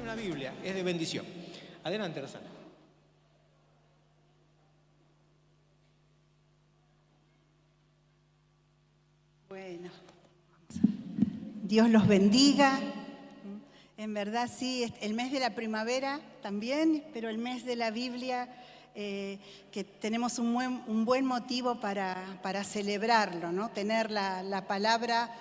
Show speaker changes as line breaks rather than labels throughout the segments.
una Biblia es de bendición. Adelante, Rosana.
Bueno, Dios los bendiga. En verdad sí, el mes de la primavera también, pero el mes de la Biblia, que tenemos un buen motivo para celebrarlo, ¿no? Tener la palabra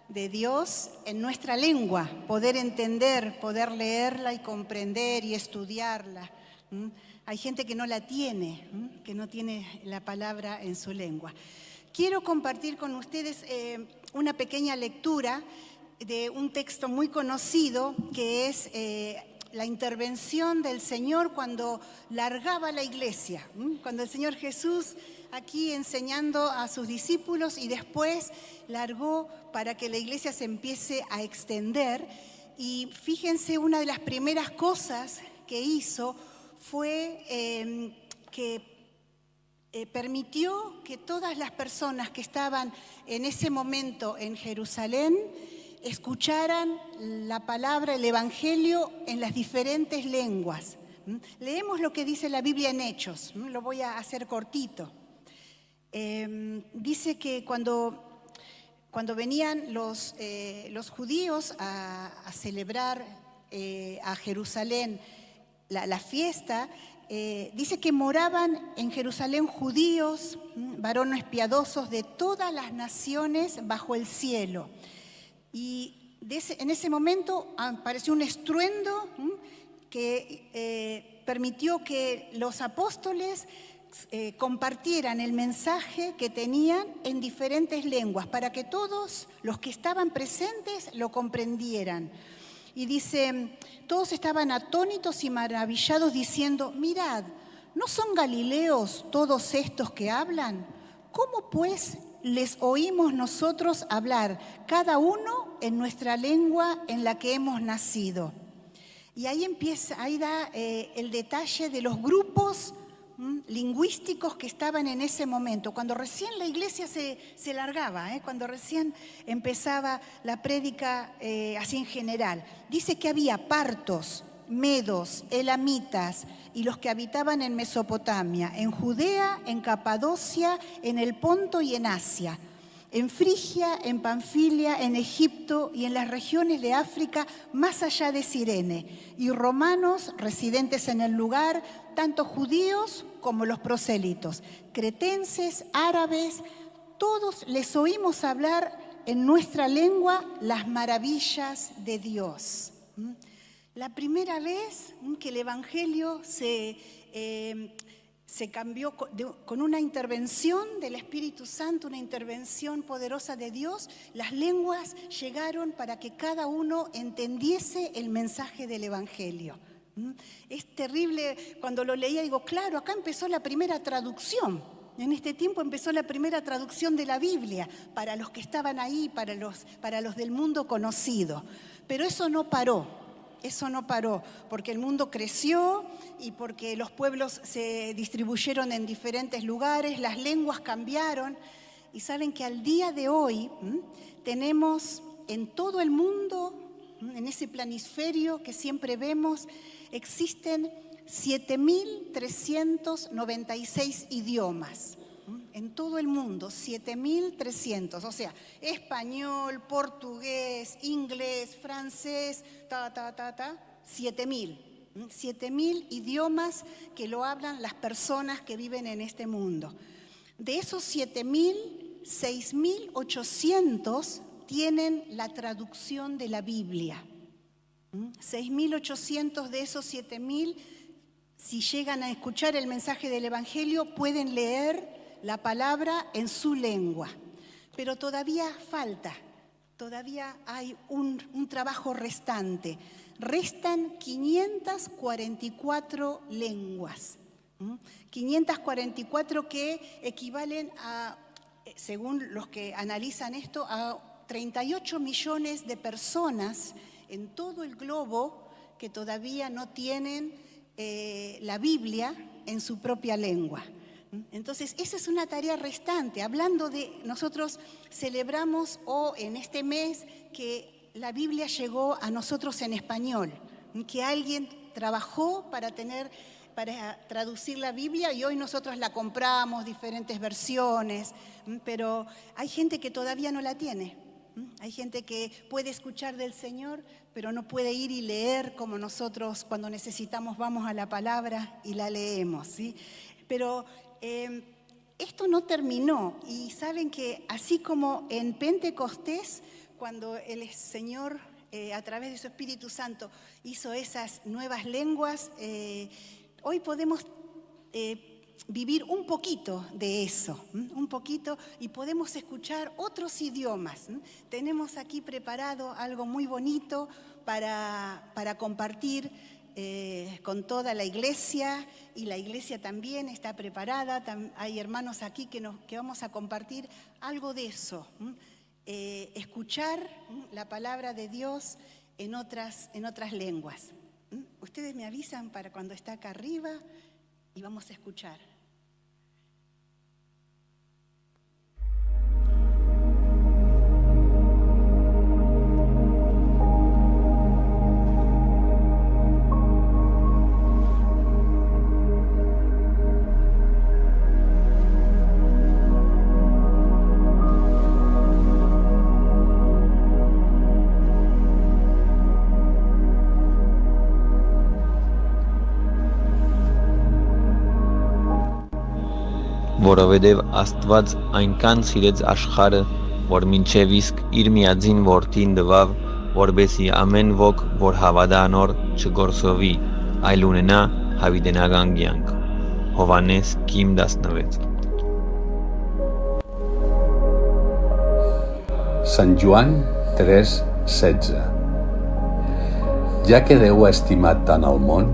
de Dios en nuestra lengua, poder entender, poder leerla y comprender y estudiarla. Hay gente que no la tiene, que no tiene la palabra en su lengua. Quiero compartir con ustedes una pequeña lectura de un texto muy conocido que es la intervención del Señor cuando largaba la iglesia, cuando el Señor Jesús aquí enseñando a sus discípulos y después largó para que la iglesia se empiece a extender. Y fíjense, una de las primeras cosas que hizo fue que permitió que todas las personas que estaban en ese momento en Jerusalén escucharan la palabra, el Evangelio en las diferentes lenguas. Leemos lo que dice la Biblia en Hechos, lo voy a hacer cortito. Dice que cuando venían los judíos a celebrar a Jerusalén la fiesta, dice que moraban en Jerusalén judíos, varones piadosos de todas las naciones bajo el cielo. Y en ese momento apareció un estruendo que permitió que los apóstoles compartieran el mensaje que tenían en diferentes lenguas para que todos los que estaban presentes lo comprendieran. Y dice, todos estaban atónitos y maravillados diciendo, mirad, ¿no son galileos todos estos que hablan? ¿Cómo pues les oímos nosotros hablar, cada uno en nuestra lengua en la que hemos nacido? Y ahí da el detalle de los grupos lingüísticos que estaban en ese momento, cuando recién la iglesia se largaba, cuando recién empezaba la prédica así en general. Dice que había partos, medos, elamitas y los que habitaban en Mesopotamia, en Judea, en Capadocia, en el Ponto y en Asia, en Frigia, en Panfilia, en Egipto y en las regiones de África más allá de Cirene, y romanos residentes en el lugar, tanto judíos como los prosélitos, cretenses, árabes, todos les oímos hablar en nuestra lengua las maravillas de Dios. La primera vez que el Evangelio se cambió con una intervención del Espíritu Santo, una intervención poderosa de Dios, las lenguas llegaron para que cada uno entendiese el mensaje del Evangelio. Es terrible, cuando lo leía digo, claro, acá empezó la primera traducción. En este tiempo empezó la primera traducción de la Biblia para los que estaban ahí, para los del mundo conocido. Pero eso no paró, porque el mundo creció y porque los pueblos se distribuyeron en diferentes lugares, las lenguas cambiaron. Y saben que al día de hoy tenemos en todo el mundo, en ese planisferio que siempre vemos, existen 7.396 idiomas. En todo el mundo, 7.300, o sea, español, portugués, inglés, francés, 7.000 idiomas que lo hablan las personas que viven en este mundo. De esos 7.000, 6.800 tienen la traducción de la Biblia. 6.800 de esos 7.000, si llegan a escuchar el mensaje del Evangelio, pueden leer la palabra en su lengua. Pero todavía falta, todavía hay un trabajo restante. Restan 544 lenguas. 544 que equivalen a, según los que analizan esto, a 38 millones de personas en todo el globo que todavía no tienen la Biblia en su propia lengua. Entonces, esa es una tarea restante. Hablando de, nosotros celebramos en este mes que la Biblia llegó a nosotros en español. que alguien trabajó para traducir la Biblia y hoy nosotros la compramos, diferentes versiones, pero hay gente que todavía no la tiene. Hay gente que puede escuchar del Señor, pero no puede ir y leer como nosotros cuando necesitamos vamos a la palabra y la leemos, ¿sí? Pero esto no terminó y saben que así como en Pentecostés, cuando el Señor a través de su Espíritu Santo hizo esas nuevas lenguas, hoy podemos vivir un poquito de eso, un poquito, y podemos escuchar otros idiomas. Tenemos aquí preparado algo muy bonito para compartir con toda la iglesia, y la iglesia también está preparada. Hay hermanos aquí que vamos a compartir algo de eso, escuchar la palabra de Dios en otras lenguas. Ustedes me avisan para cuando está acá arriba y vamos a escuchar.
Որովհետև Աստված այնքան սիրեց աշխարհը, որ մինչև իսկ իր միածին որդին տվավ, որպեսզի ամեն ոք, որ հավատա անոր, չգործովի, այլ ունենա հավիտենական կյանք։ Հովհաննես 5:16
Sant Joan 3:16. Ja que Déu ha estimat tant el món,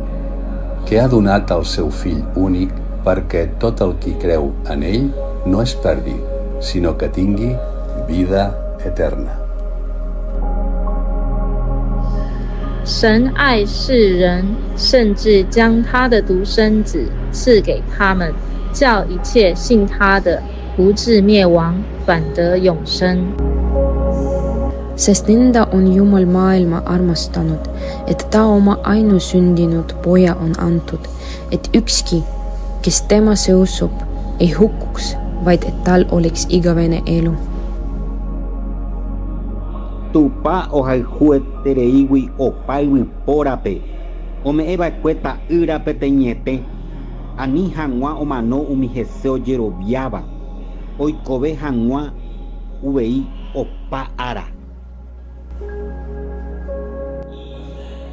que ha donat el seu fill únic perquè tot el qui creu en ell no es perdi, sinó que tingui vida eterna.
神爱世人，甚至将他的独生子赐给他们，叫一切信他的不至灭亡，反得永生。
Sest nõnda on Jumal maailma armastanud, et ta oma ainusündinud poja on antud, et ükski, kes temasse usub, ei hukkuks, vaid et tal oleks igavene elu.
Tupa ohayhuetereigui opaigui pórape, ome'ẽva'ekue ta'ýrape teñete, ani hag̃ua omano umi hese ojeroviáva, oikove hag̃ua uvei opa ára.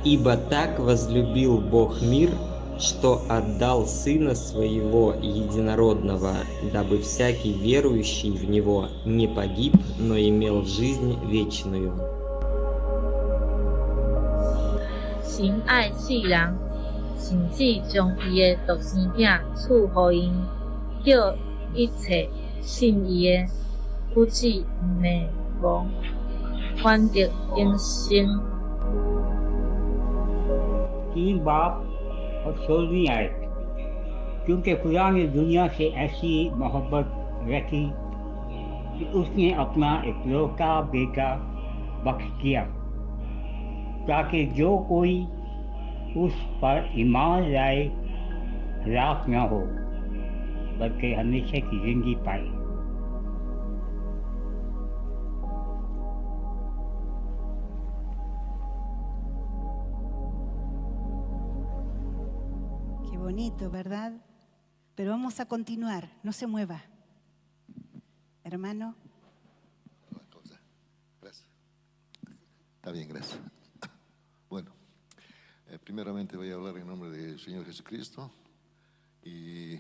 Ибо так возлюбил Бог мир, что отдал Сына Своего Единородного, дабы всякий верующий в Него не погиб, но имел жизнь вечную.
神爱世人，甚至将伊的独生子赐予因，叫一切信伊的不至灭亡，反得永生。
तीन बाप और 16वीं आयत, क्योंकि खुदा ने दुनिया से ऐसी मोहब्बत रखी कि उसने अपना इकलौता बेटा बख्श किया, ताकि जो कोई उस पर ईमान लाए हलाक न हो, बल्कि हमेशा की जिंदगी पाए।
Bonito, ¿verdad? Pero vamos a continuar, no se mueva. Hermano.
Gracias. Está bien, gracias. Bueno, primeramente voy a hablar en nombre del Señor Jesucristo y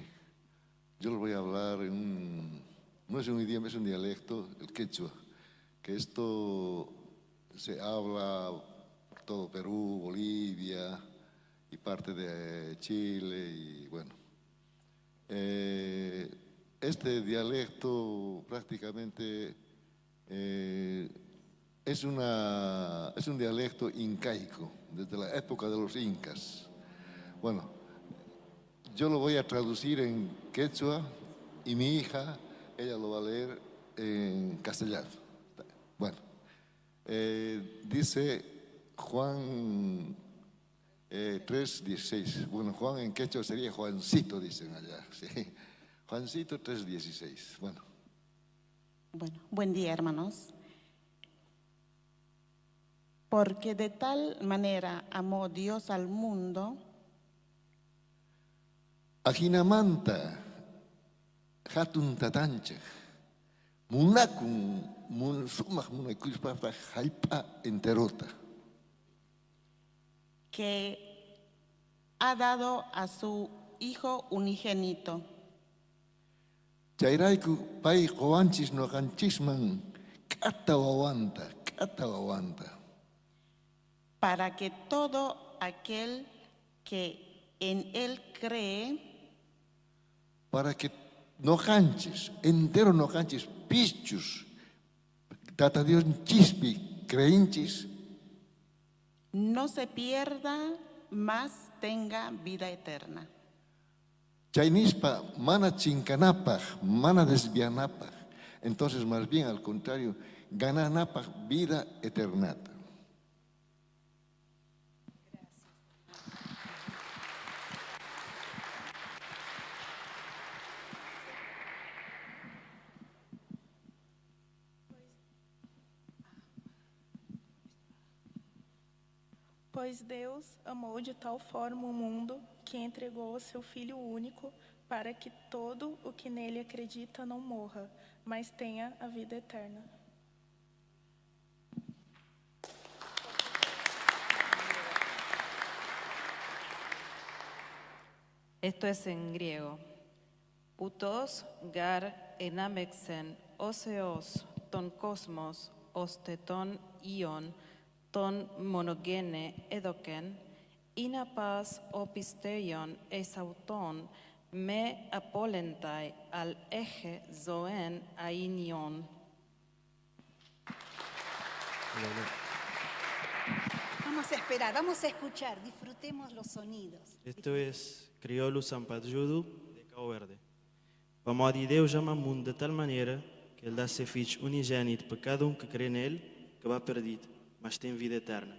yo les voy a hablar no es un idioma, es un dialecto, el quechua, que esto se habla por todo Perú, Bolivia y parte de Chile y bueno. Este dialecto prácticamente es un dialecto incaico, desde la época de los incas. Bueno, yo lo voy a traducir en quechua y mi hija, ella lo va a leer en castellano. Bueno, dice Juan 3:16. Bueno, Juan en quechua sería Juancito, dicen allá. ¿Sí? Juancito 3:16. Bueno,
buen día, hermanos. Porque de tal manera amó Dios al mundo.
Ajinamanta, hatun tatancha, munakun, sumak munakuispata, halpa enterota.
Que ha dado a su Hijo unigénito.
Chayraiku pai koanchis no kanchisman, kata wawanta.
Para que todo aquel que en Él cree,
para que no canches, entero no canches, pichus, tata Dios chispi, creinchis,
no se pierda, mas tenga vida eterna.
Chainispa, mana chincanapaj, mana desvianapaj. Entonces, más bien al contrario, gananapaj vida eterna.
Pois Deus amou de tal forma o mundo que entregou o seu Filho único para que todo o que nele acredita não morra, mas tenha a vida eterna.
Esto es en griego. Utos gar enamexen oseos ton cosmos osteton ion ton monogene edoken inapas opisteion esauton me apolentai al eje zoen ainion.
Vamos a esperar, vamos a escuchar, disfrutemos los sonidos.
Esto es crioulo Sampajudo de Cabo Verde. O amor de Deus ama o mundo de tal maneira que Ele dá seu Filho unigênito para cada que crê nele, que vai perdido, mas tem vida eterna.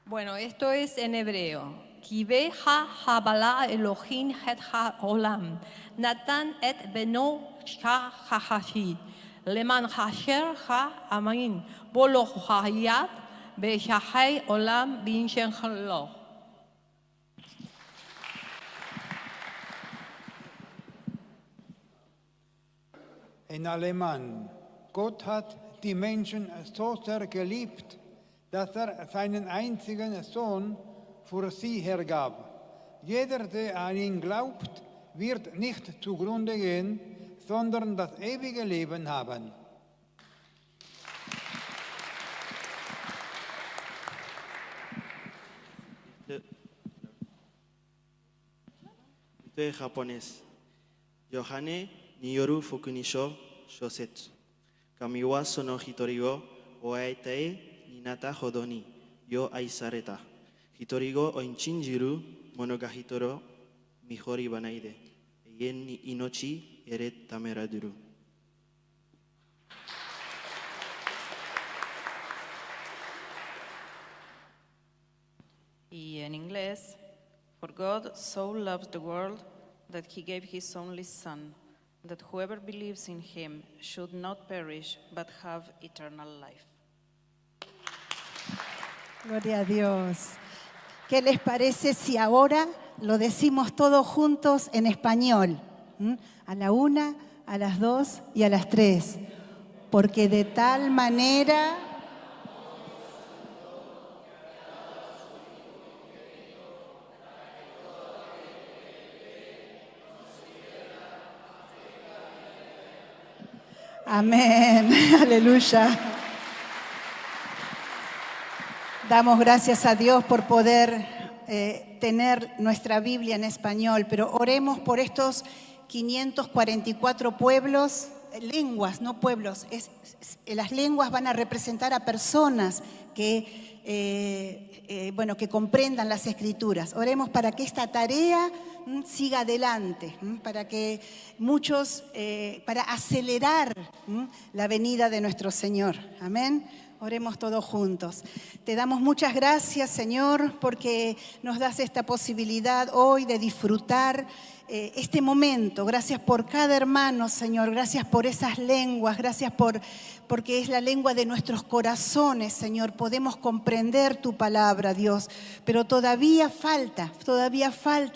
Bueno, esto es en hebreo. Kive ha habala Elohim het ha olam. Natan et beno ha hashid. Leman hasher ha amain. Bolo hayat be shahai olam bin shenchalo.
In Alemán. Gott hat die Menschen so sehr geliebt, dass seinen einzigen Sohn für sie hergab. Jeder, der an ihn glaubt, wird nicht zugrunde gehen, sondern das ewige Leben haben.
Esto es japonés. Yohane niyoru fukunisho shosetsu. Kamiwa sono hitorigo o aitae ninata hodoni yo aisareta. Hitorigo o inchinjiru monogahitoro mihori banaide. Yen ni inochi eret tameraduru.
Y en inglés, for God so loved the world that he gave his only Son, that whoever believes in him should not perish but have eternal life.
Gloria a Dios. ¿Qué les parece si ahora lo decimos todos juntos en español? A la 1, a las 2 y a las 3. Porque de tal manera... Amén, aleluya. Damos gracias a Dios por poder tener nuestra Biblia en español, pero oremos por estos 544 pueblos lenguas, no pueblos. Las lenguas van a representar a personas que, que comprendan las Escrituras. Oremos para que esta tarea siga adelante, para que para acelerar la venida de nuestro Señor. Amén. Oremos todos juntos. Te damos muchas gracias, Señor, porque nos das esta posibilidad hoy de disfrutar este momento. Gracias por cada hermano, Señor. Gracias por esas lenguas. Gracias porque es la lengua de nuestros corazones, Señor. Podemos comprender tu palabra, Dios. Pero todavía falta,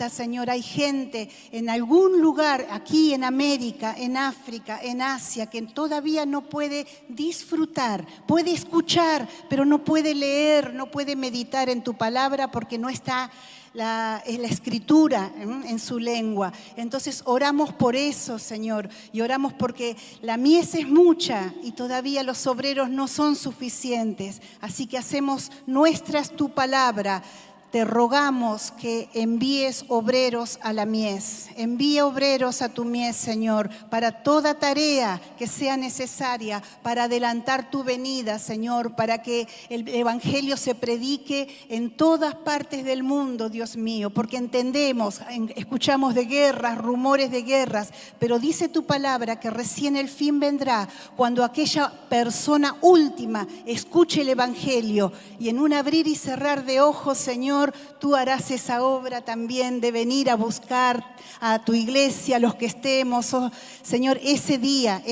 Señor. Hay gente en algún lugar, aquí en América, en África, en Asia, que todavía no puede disfrutar. Puede escuchar, pero no puede leer, no puede meditar en tu palabra porque no está la escritura en su lengua. Entonces oramos por eso, Señor, y oramos porque la mies es mucha y todavía los obreros no son suficientes. Así que hacemos nuestras tu palabra. Te rogamos que envíes obreros a la mies. Envíe obreros a tu mies, Señor, para toda tarea que sea necesaria, para adelantar tu venida, Señor, para que el Evangelio se predique en todas partes del mundo, Dios mío, porque entendemos, escuchamos de guerras, rumores de guerras, pero dice tu palabra que recién el fin vendrá cuando aquella persona última escuche el Evangelio y en un abrir y cerrar de ojos, Señor, tú harás esa obra también de venir a buscar a tu iglesia, a los que estemos, Señor, ese día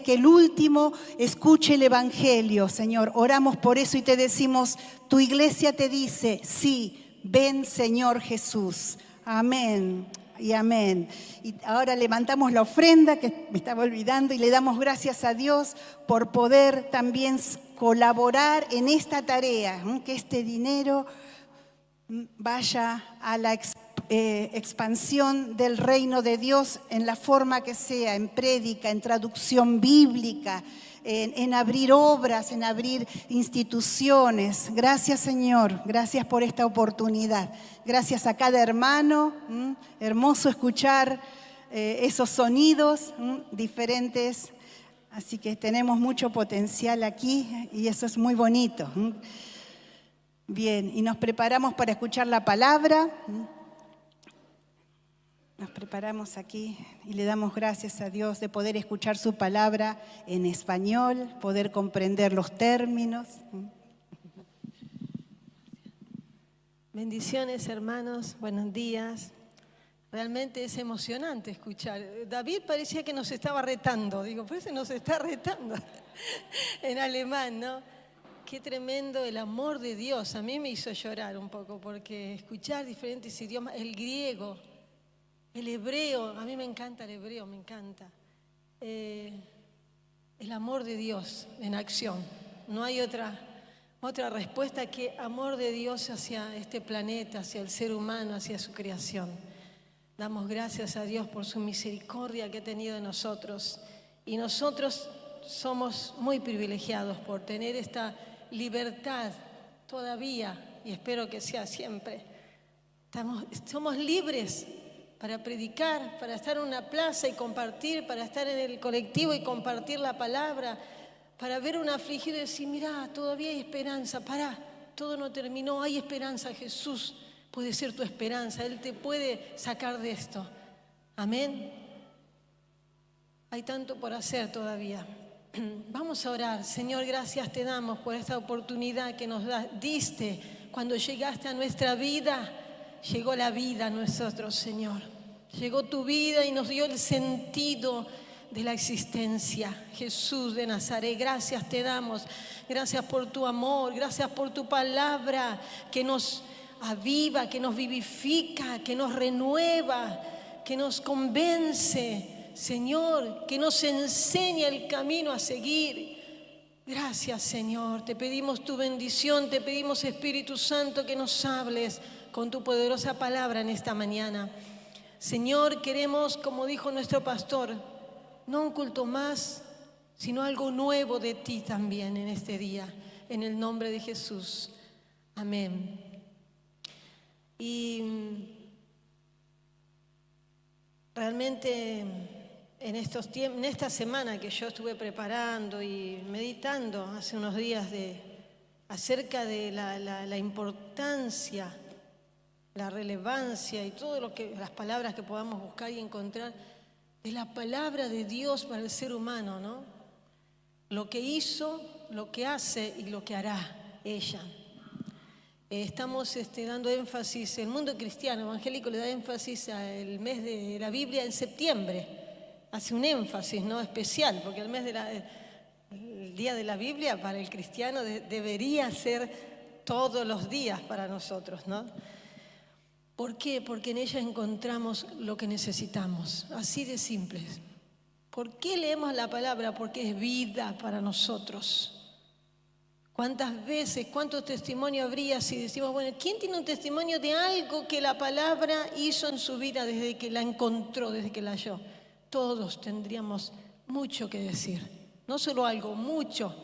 que el último escuche el Evangelio, Señor. Oramos por eso y te decimos, tu iglesia te dice, sí, ven Señor Jesús. Amén y amén. Y ahora levantamos la ofrenda que me estaba olvidando y le damos gracias a Dios por poder también colaborar en esta tarea, que este dinero vaya a la expansión del reino de Dios en la forma que sea, en prédica, en traducción bíblica, en abrir obras, en abrir instituciones. Gracias, Señor, gracias por esta oportunidad. Gracias a cada hermano, hermoso escuchar esos sonidos diferentes. Así que tenemos mucho potencial aquí y eso es muy bonito. Bien, y nos preparamos para escuchar la palabra. Nos preparamos aquí y le damos gracias a Dios de poder escuchar su palabra en español, poder comprender los términos.
Bendiciones, hermanos, buenos días. Realmente es emocionante escuchar. David parecía que nos estaba retando, parece nos está retando en alemán, ¿no? Qué tremendo el amor de Dios. A mí me hizo llorar un poco porque escuchar diferentes idiomas, el griego, el hebreo, a mí me encanta el hebreo, me encanta. El amor de Dios en acción. No hay otra respuesta que amor de Dios hacia este planeta, hacia el ser humano, hacia su creación. Damos gracias a Dios por su misericordia que ha tenido en nosotros. Y nosotros somos muy privilegiados por tener esta libertad todavía, y espero que sea siempre. Somos libres para predicar, para estar en una plaza y compartir, para estar en el colectivo y compartir la palabra, para ver un afligido y decir, mirá, todavía hay esperanza, pará, todo no terminó, hay esperanza, Jesús puede ser tu esperanza, Él te puede sacar de esto. Amén. Hay tanto por hacer todavía. Vamos a orar. Señor, gracias te damos por esta oportunidad que nos diste. Cuando llegaste a nuestra vida, llegó la vida a nosotros, Señor. Llegó tu vida y nos dio el sentido de la existencia. Jesús de Nazaret, gracias te damos. Gracias por tu amor, gracias por tu palabra que nos aviva, que nos vivifica, que nos renueva, que nos convence. Señor, que nos enseña el camino a seguir. Gracias, Señor. Te pedimos tu bendición, te pedimos, Espíritu Santo, que nos hables con tu poderosa palabra en esta mañana. Señor, queremos, como dijo nuestro pastor, no un culto más, sino algo nuevo de ti también en este día. En el nombre de Jesús. Amén. Y realmente en esta semana que yo estuve preparando y meditando hace unos días acerca de la importancia, la relevancia y todo las palabras que podamos buscar y encontrar de la palabra de Dios para el ser humano, ¿no? Lo que hizo, lo que hace y lo que hará ella. Estamos dando énfasis, el mundo cristiano evangélico le da énfasis al mes de la Biblia en septiembre. Hace un énfasis, ¿no?, especial, porque el día de la Biblia para el cristiano debería ser todos los días para nosotros, ¿no? ¿Por qué? Porque en ella encontramos lo que necesitamos, así de simples. ¿Por qué leemos la palabra? Porque es vida para nosotros. ¿Cuántas veces, cuántos testimonios habría si decimos, bueno, ¿quién tiene un testimonio de algo que la palabra hizo en su vida desde que la encontró, desde que la halló? Todos tendríamos mucho que decir. No solo algo, mucho.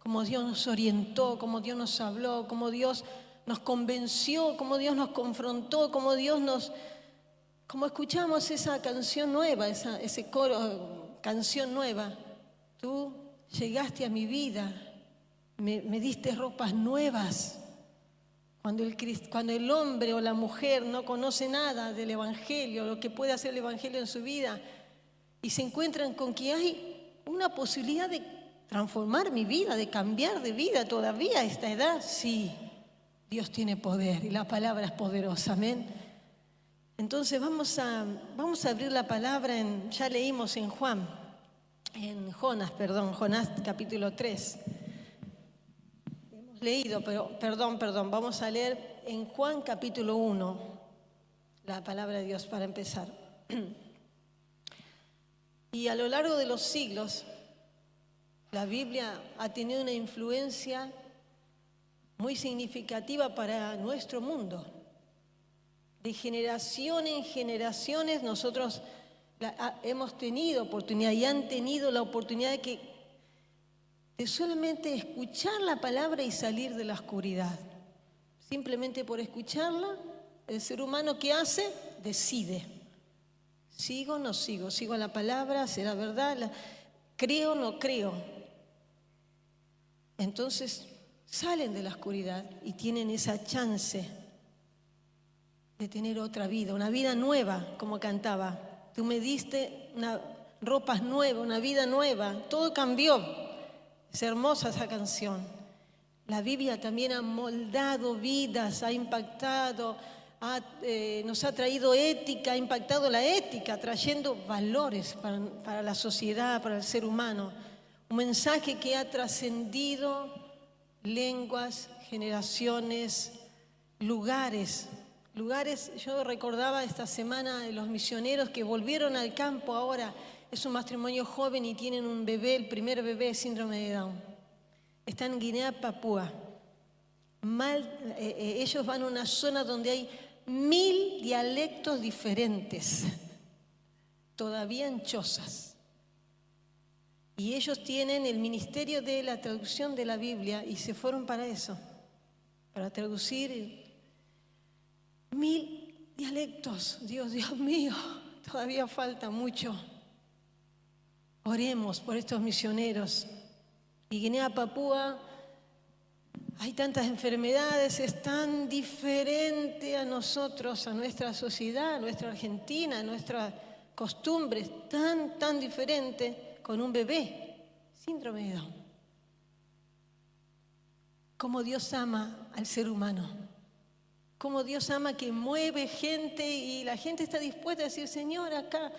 Como Dios nos orientó, como Dios nos habló, como Dios nos convenció, como Dios nos confrontó, como escuchamos esa canción nueva, ese coro, canción nueva. Tú llegaste a mi vida, me diste ropas nuevas. Cuando el hombre o la mujer no conoce nada del Evangelio, lo que puede hacer el Evangelio en su vida, y se encuentran con que hay una posibilidad de transformar mi vida, de cambiar de vida todavía a esta edad, sí, Dios tiene poder y la palabra es poderosa, amén. Entonces vamos a abrir la palabra, ya leímos en Jonás capítulo 3. Hemos leído, pero perdón, vamos a leer en Juan capítulo 1, la palabra de Dios para empezar. Y a lo largo de los siglos, la Biblia ha tenido una influencia muy significativa para nuestro mundo. De generación en generaciones nosotros hemos tenido oportunidad y han tenido la oportunidad de solamente escuchar la palabra y salir de la oscuridad. Simplemente por escucharla, el ser humano, ¿qué hace? Decide. ¿Sigo o no sigo? ¿Sigo la palabra? ¿Será verdad? ¿Creo o no creo? Entonces salen de la oscuridad y tienen esa chance de tener otra vida, una vida nueva, como cantaba. Tú me diste ropas nuevas, una vida nueva, todo cambió. Es hermosa esa canción. La Biblia también ha moldado vidas, ha impactado, nos ha traído ética, ha impactado la ética, trayendo valores para la sociedad, para el ser humano. Un mensaje que ha trascendido lenguas, generaciones, lugares. Yo recordaba esta semana de los misioneros que volvieron al campo ahora. Es un matrimonio joven y tienen un bebé, el primer bebé, síndrome de Down. Está en Guinea, Papúa. Ellos van a una zona donde hay 1000 dialectos diferentes, todavía en chozas. Y ellos tienen el ministerio de la traducción de la Biblia y se fueron para eso, para traducir 1000 dialectos. Dios mío, todavía falta mucho. Oremos por estos misioneros. Y Guinea, Papúa, hay tantas enfermedades, es tan diferente a nosotros, a nuestra sociedad, a nuestra Argentina, a nuestras costumbres, tan diferente con un bebé, síndrome de Down. Cómo Dios ama al ser humano, cómo Dios ama que mueve gente y la gente está dispuesta a decir, Señor, acá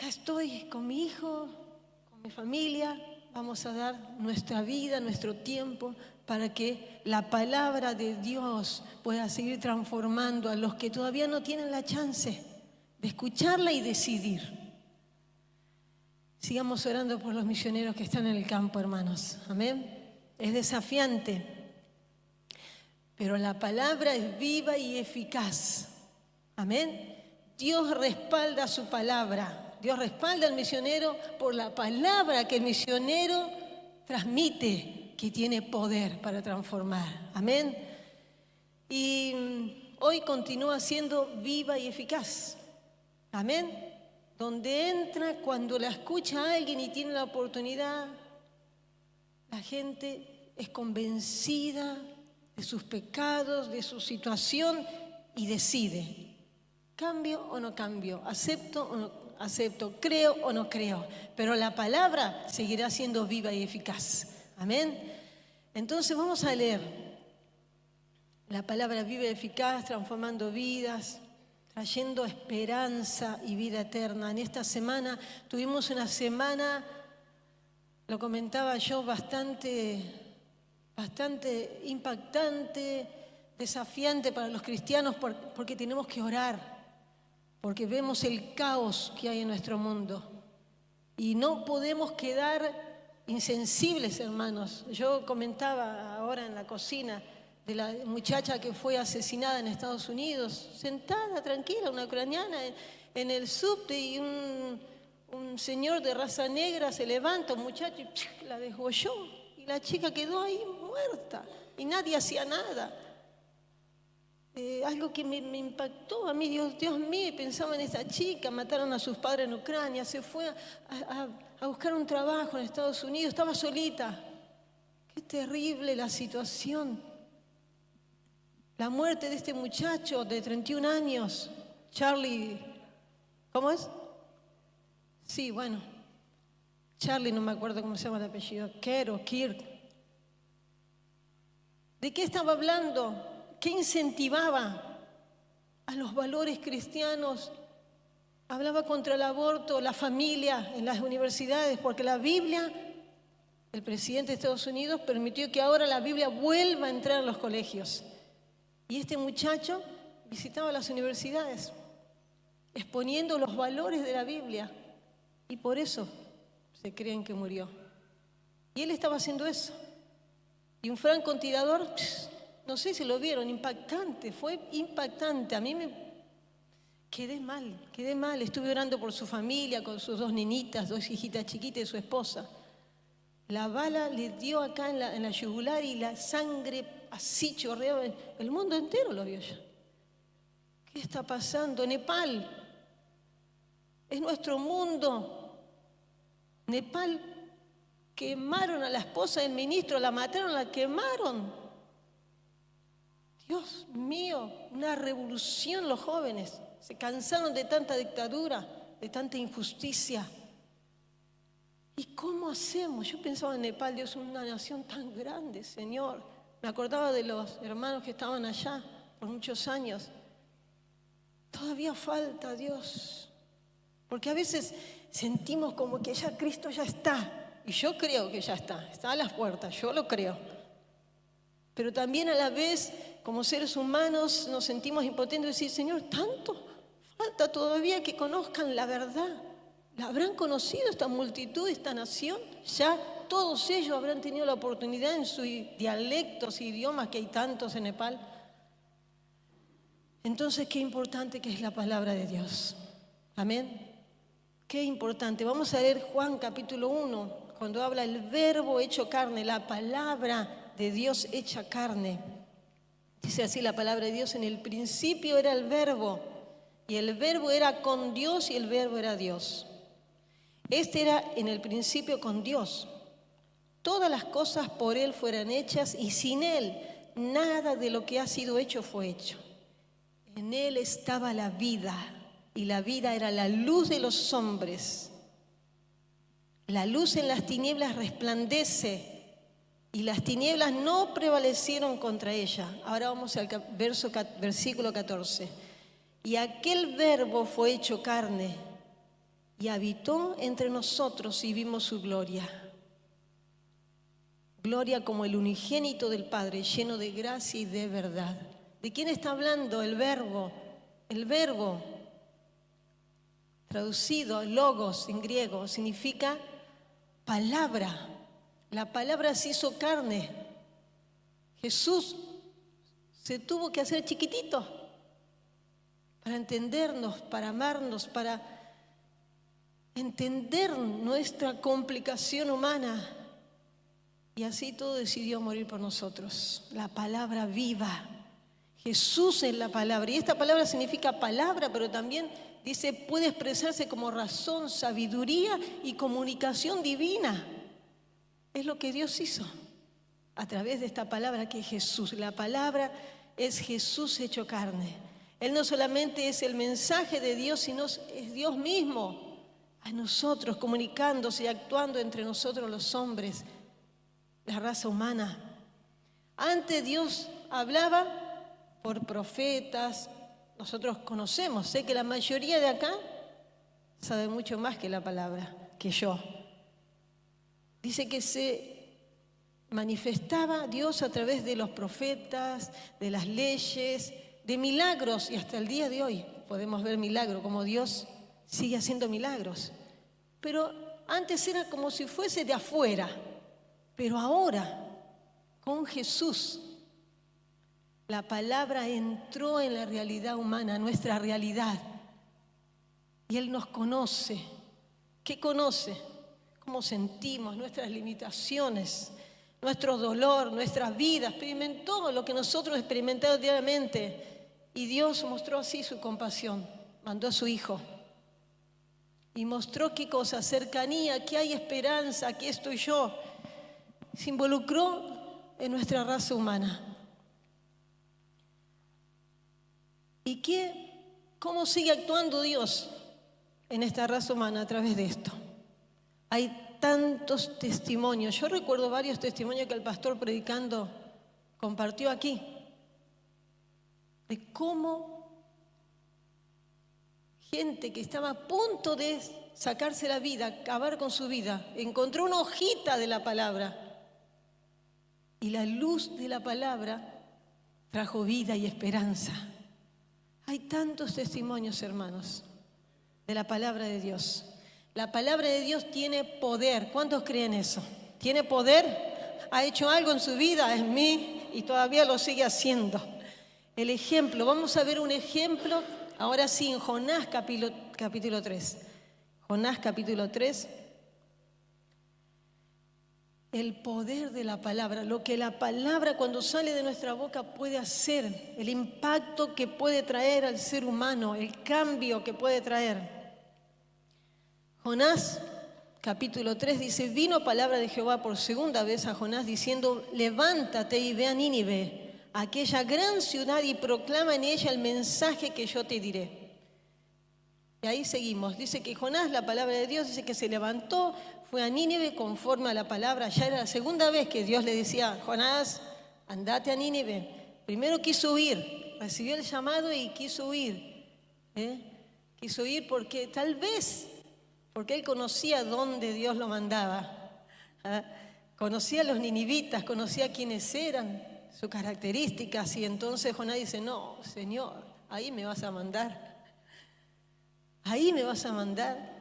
estoy con mi hijo, con mi familia. Vamos a dar nuestra vida, nuestro tiempo, para que la palabra de Dios pueda seguir transformando a los que todavía no tienen la chance de escucharla y decidir. Sigamos orando por los misioneros que están en el campo, hermanos. Amén. Es desafiante, pero la palabra es viva y eficaz. Amén. Dios respalda su palabra. Dios respalda al misionero por la palabra que el misionero transmite, que tiene poder para transformar. Amén. Y hoy continúa siendo viva y eficaz. Amén. donde entra cuando la escucha alguien y tiene la oportunidad, la gente es convencida de sus pecados, de su situación y decide, ¿cambio o no cambio? ¿Acepto o no acepto? ¿Creo o no creo? Pero la palabra seguirá siendo viva y eficaz. Amén. Entonces vamos a leer la palabra viva y eficaz, transformando vidas, trayendo esperanza y vida eterna. En esta semana tuvimos una semana, lo comentaba yo, bastante impactante, desafiante para los cristianos porque tenemos que orar, porque vemos el caos que hay en nuestro mundo y no podemos quedar insensibles, hermanos. Yo comentaba ahora en la cocina de la muchacha que fue asesinada en Estados Unidos, sentada, tranquila, una ucraniana, en el subte, y un señor de raza negra se levanta, un muchacho, y la desgolló, y la chica quedó ahí muerta, y nadie hacía nada. Algo que me impactó a mí, Dios mío, pensaba en esa chica, mataron a sus padres en Ucrania, se fue a buscar un trabajo en Estados Unidos, estaba solita. Qué terrible la situación. La muerte de este muchacho de 31 años, Charlie, ¿cómo es? Sí, bueno, Charlie, no me acuerdo cómo se llama el apellido, Kirk. ¿De qué estaba hablando? ¿Qué incentivaba a los valores cristianos? Hablaba contra el aborto, la familia en las universidades, porque la Biblia, el presidente de Estados Unidos permitió que ahora la Biblia vuelva a entrar en los colegios. Y este muchacho visitaba las universidades, exponiendo los valores de la Biblia, y por eso se creen que murió. Y él estaba haciendo eso. Y un francotirador, no sé si lo vieron, impactante, fue impactante. A mí me quedé mal. Estuve orando por su familia, con sus 2 nenitas, 2 hijitas chiquitas y su esposa. La bala le dio acá en la yugular y la sangre así chorreaba. El mundo entero lo vio ya. ¿Qué está pasando? Nepal es nuestro mundo. Nepal, quemaron a la esposa del ministro, la mataron, la quemaron. Dios mío, una revolución los jóvenes. Se cansaron de tanta dictadura, de tanta injusticia. ¿Y cómo hacemos? Yo pensaba en Nepal, Dios, una nación tan grande, Señor. Me acordaba de los hermanos que estaban allá por muchos años. Todavía falta, Dios. Porque a veces sentimos como que ya Cristo ya está. Y yo creo que ya está a las puertas, yo lo creo. Pero también a la vez, como seres humanos, nos sentimos impotentes de decir, Señor, tanto falta todavía que conozcan la verdad. ¿La habrán conocido esta multitud, esta nación? Ya todos ellos habrán tenido la oportunidad en sus dialectos, idiomas, que hay tantos en Nepal. Entonces, qué importante que es la palabra de Dios. Amén. Qué importante. Vamos a leer Juan capítulo 1, cuando habla el verbo hecho carne, la palabra de Dios hecha carne. Dice así la palabra de Dios: en el principio era el verbo, y el verbo era con Dios, y el verbo era Dios. Este era en el principio con Dios. Todas las cosas por Él fueron hechas, y sin Él nada de lo que ha sido hecho fue hecho. En Él estaba la vida, y la vida era la luz de los hombres. La luz en las tinieblas resplandece, y las tinieblas no prevalecieron contra ella. Ahora vamos al versículo 14. Y aquel verbo fue hecho carne, y habitó entre nosotros, y vimos su gloria. Gloria como el unigénito del Padre, lleno de gracia y de verdad. ¿De quién está hablando? El verbo. El verbo, traducido logos en griego, significa palabra. La palabra se hizo carne. Jesús se tuvo que hacer chiquitito para entendernos, para amarnos, para entender nuestra complicación humana. Y así todo decidió morir por nosotros. La palabra viva. Jesús es la palabra. Y esta palabra significa palabra, pero también dice, puede expresarse como razón, sabiduría y comunicación divina. Es lo que Dios hizo a través de esta palabra que es Jesús. La palabra es Jesús hecho carne. Él no solamente es el mensaje de Dios, sino es Dios mismo a nosotros, comunicándose y actuando entre nosotros los hombres, la raza humana. Antes Dios hablaba por profetas. Nosotros conocemos, sé que la mayoría de acá sabe mucho más que la palabra, que yo. Dice que se manifestaba Dios a través de los profetas, de las leyes, de milagros, y hasta el día de hoy podemos ver milagros, como Dios sigue haciendo milagros. Pero antes era como si fuese de afuera, pero ahora, con Jesús, la palabra entró en la realidad humana, nuestra realidad, y Él nos conoce. ¿Qué conoce? Cómo sentimos, nuestras limitaciones, nuestro dolor, nuestra vida. Experimentó lo que nosotros experimentamos diariamente. Y Dios mostró así su compasión. Mandó a su Hijo. Y mostró qué cosa, cercanía, que hay esperanza, aquí estoy yo. Se involucró en nuestra raza humana. ¿Y cómo sigue actuando Dios en esta raza humana a través de esto? Hay tantos testimonios. Yo recuerdo varios testimonios que el pastor predicando compartió aquí, de cómo gente que estaba a punto de sacarse la vida, acabar con su vida, encontró una hojita de la palabra y la luz de la palabra trajo vida y esperanza. Hay tantos testimonios, hermanos, de la palabra de Dios. La palabra de Dios tiene poder. ¿Cuántos creen eso? ¿Tiene poder? ¿Ha hecho algo en su vida? En mí, y todavía lo sigue haciendo. El ejemplo, vamos a ver un ejemplo, ahora sí, en Jonás capítulo 3. Jonás capítulo 3. El poder de la palabra, lo que la palabra cuando sale de nuestra boca puede hacer, el impacto que puede traer al ser humano, el cambio que puede traer. Jonás capítulo 3 dice, vino palabra de Jehová por segunda vez a Jonás diciendo, levántate y ve a Nínive, aquella gran ciudad, y proclama en ella el mensaje que yo te diré. Y ahí seguimos. Dice que Jonás, la palabra de Dios, dice que se levantó, fue a Nínive conforme a la palabra. Ya era la segunda vez que Dios le decía, Jonás, andate a Nínive. Primero quiso huir, recibió el llamado y quiso huir. Quiso huir porque tal vez, porque él conocía dónde Dios lo mandaba. Conocía a los ninivitas, conocía quiénes eran, sus características, y entonces Jonás dice, no, Señor, ahí me vas a mandar. Ahí me vas a mandar.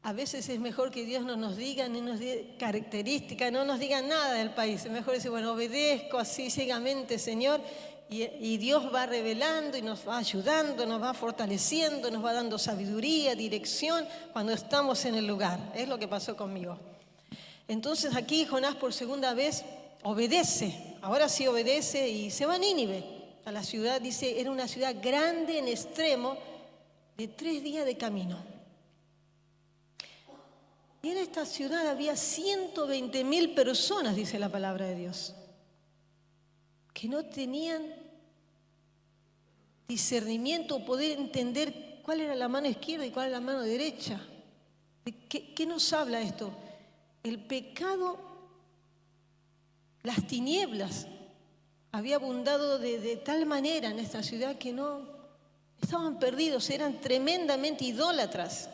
A veces es mejor que Dios no nos diga, ni nos dé características, no nos diga nada del país. Es mejor decir, bueno, obedezco así ciegamente, Señor, y Dios va revelando y nos va ayudando, nos va fortaleciendo, nos va dando sabiduría, dirección, cuando estamos en el lugar. Es lo que pasó conmigo. Entonces aquí Jonás por segunda vez obedece, ahora sí obedece y se va a Nínive, a la ciudad. Dice, era una ciudad grande en extremo, de 3 días de camino. Y en esta ciudad había 120.000 personas, dice la palabra de Dios, que no tenían discernimiento o poder entender cuál era la mano izquierda y cuál era la mano derecha. ¿Qué nos habla esto? El pecado, las tinieblas, había abundado de tal manera en esta ciudad que no estaban perdidos, eran tremendamente idólatras.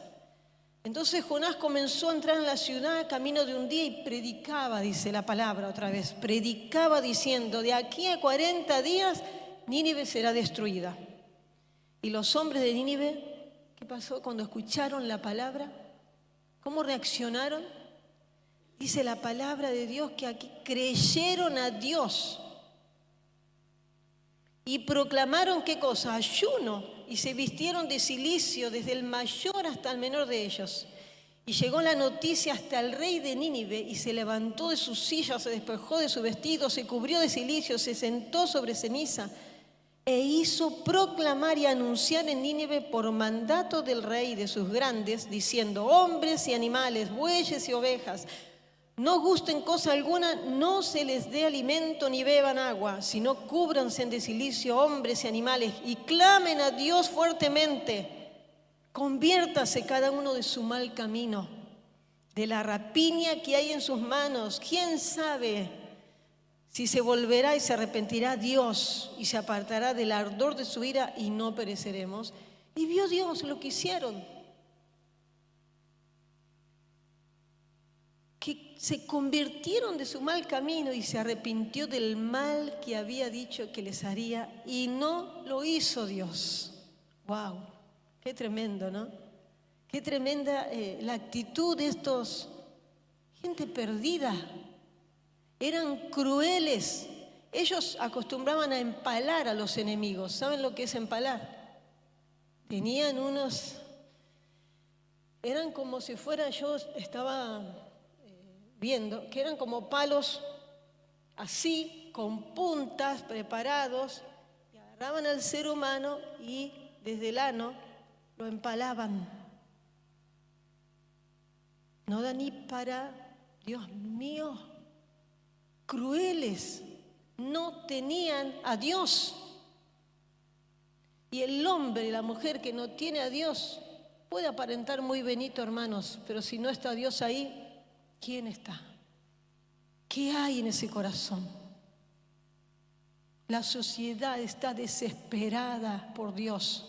Entonces Jonás comenzó a entrar en la ciudad camino de un día y predicaba, dice la palabra otra vez, predicaba diciendo, de aquí a 40 días Nínive será destruida. Y los hombres de Nínive, ¿qué pasó cuando escucharon la palabra? ¿Cómo reaccionaron? Dice la palabra de Dios que aquí creyeron a Dios y proclamaron, ¿qué cosa? Ayuno, y se vistieron de cilicio desde el mayor hasta el menor de ellos. Y llegó la noticia hasta el rey de Nínive y se levantó de su silla, se despojó de su vestido, se cubrió de cilicio, se sentó sobre ceniza e hizo proclamar y anunciar en Nínive por mandato del rey y de sus grandes, diciendo: hombres y animales, bueyes y ovejas, no gusten cosa alguna, no se les dé alimento ni beban agua, sino cúbranse de cilicio hombres y animales y clamen a Dios fuertemente. Conviértase cada uno de su mal camino, de la rapiña que hay en sus manos. ¿Quién sabe si se volverá y se arrepentirá Dios y se apartará del ardor de su ira y no pereceremos? Y vio Dios lo que hicieron, que se convirtieron de su mal camino y se arrepintió del mal que había dicho que les haría y no lo hizo Dios. ¡Wow! Qué tremendo, ¿no? Qué tremenda la actitud de estos, gente perdida. Eran crueles. Ellos acostumbraban a empalar a los enemigos. ¿Saben lo que es empalar? Tenían unos, eran como si fuera, yo estaba viendo, que eran como palos así, con puntas, preparados, y agarraban al ser humano y desde el ano lo empalaban. No da ni para, Dios mío, crueles, no tenían a Dios. Y el hombre y la mujer que no tiene a Dios puede aparentar muy benito, hermanos, pero si no está Dios ahí, ¿quién está? ¿Qué hay en ese corazón? La sociedad está desesperada por Dios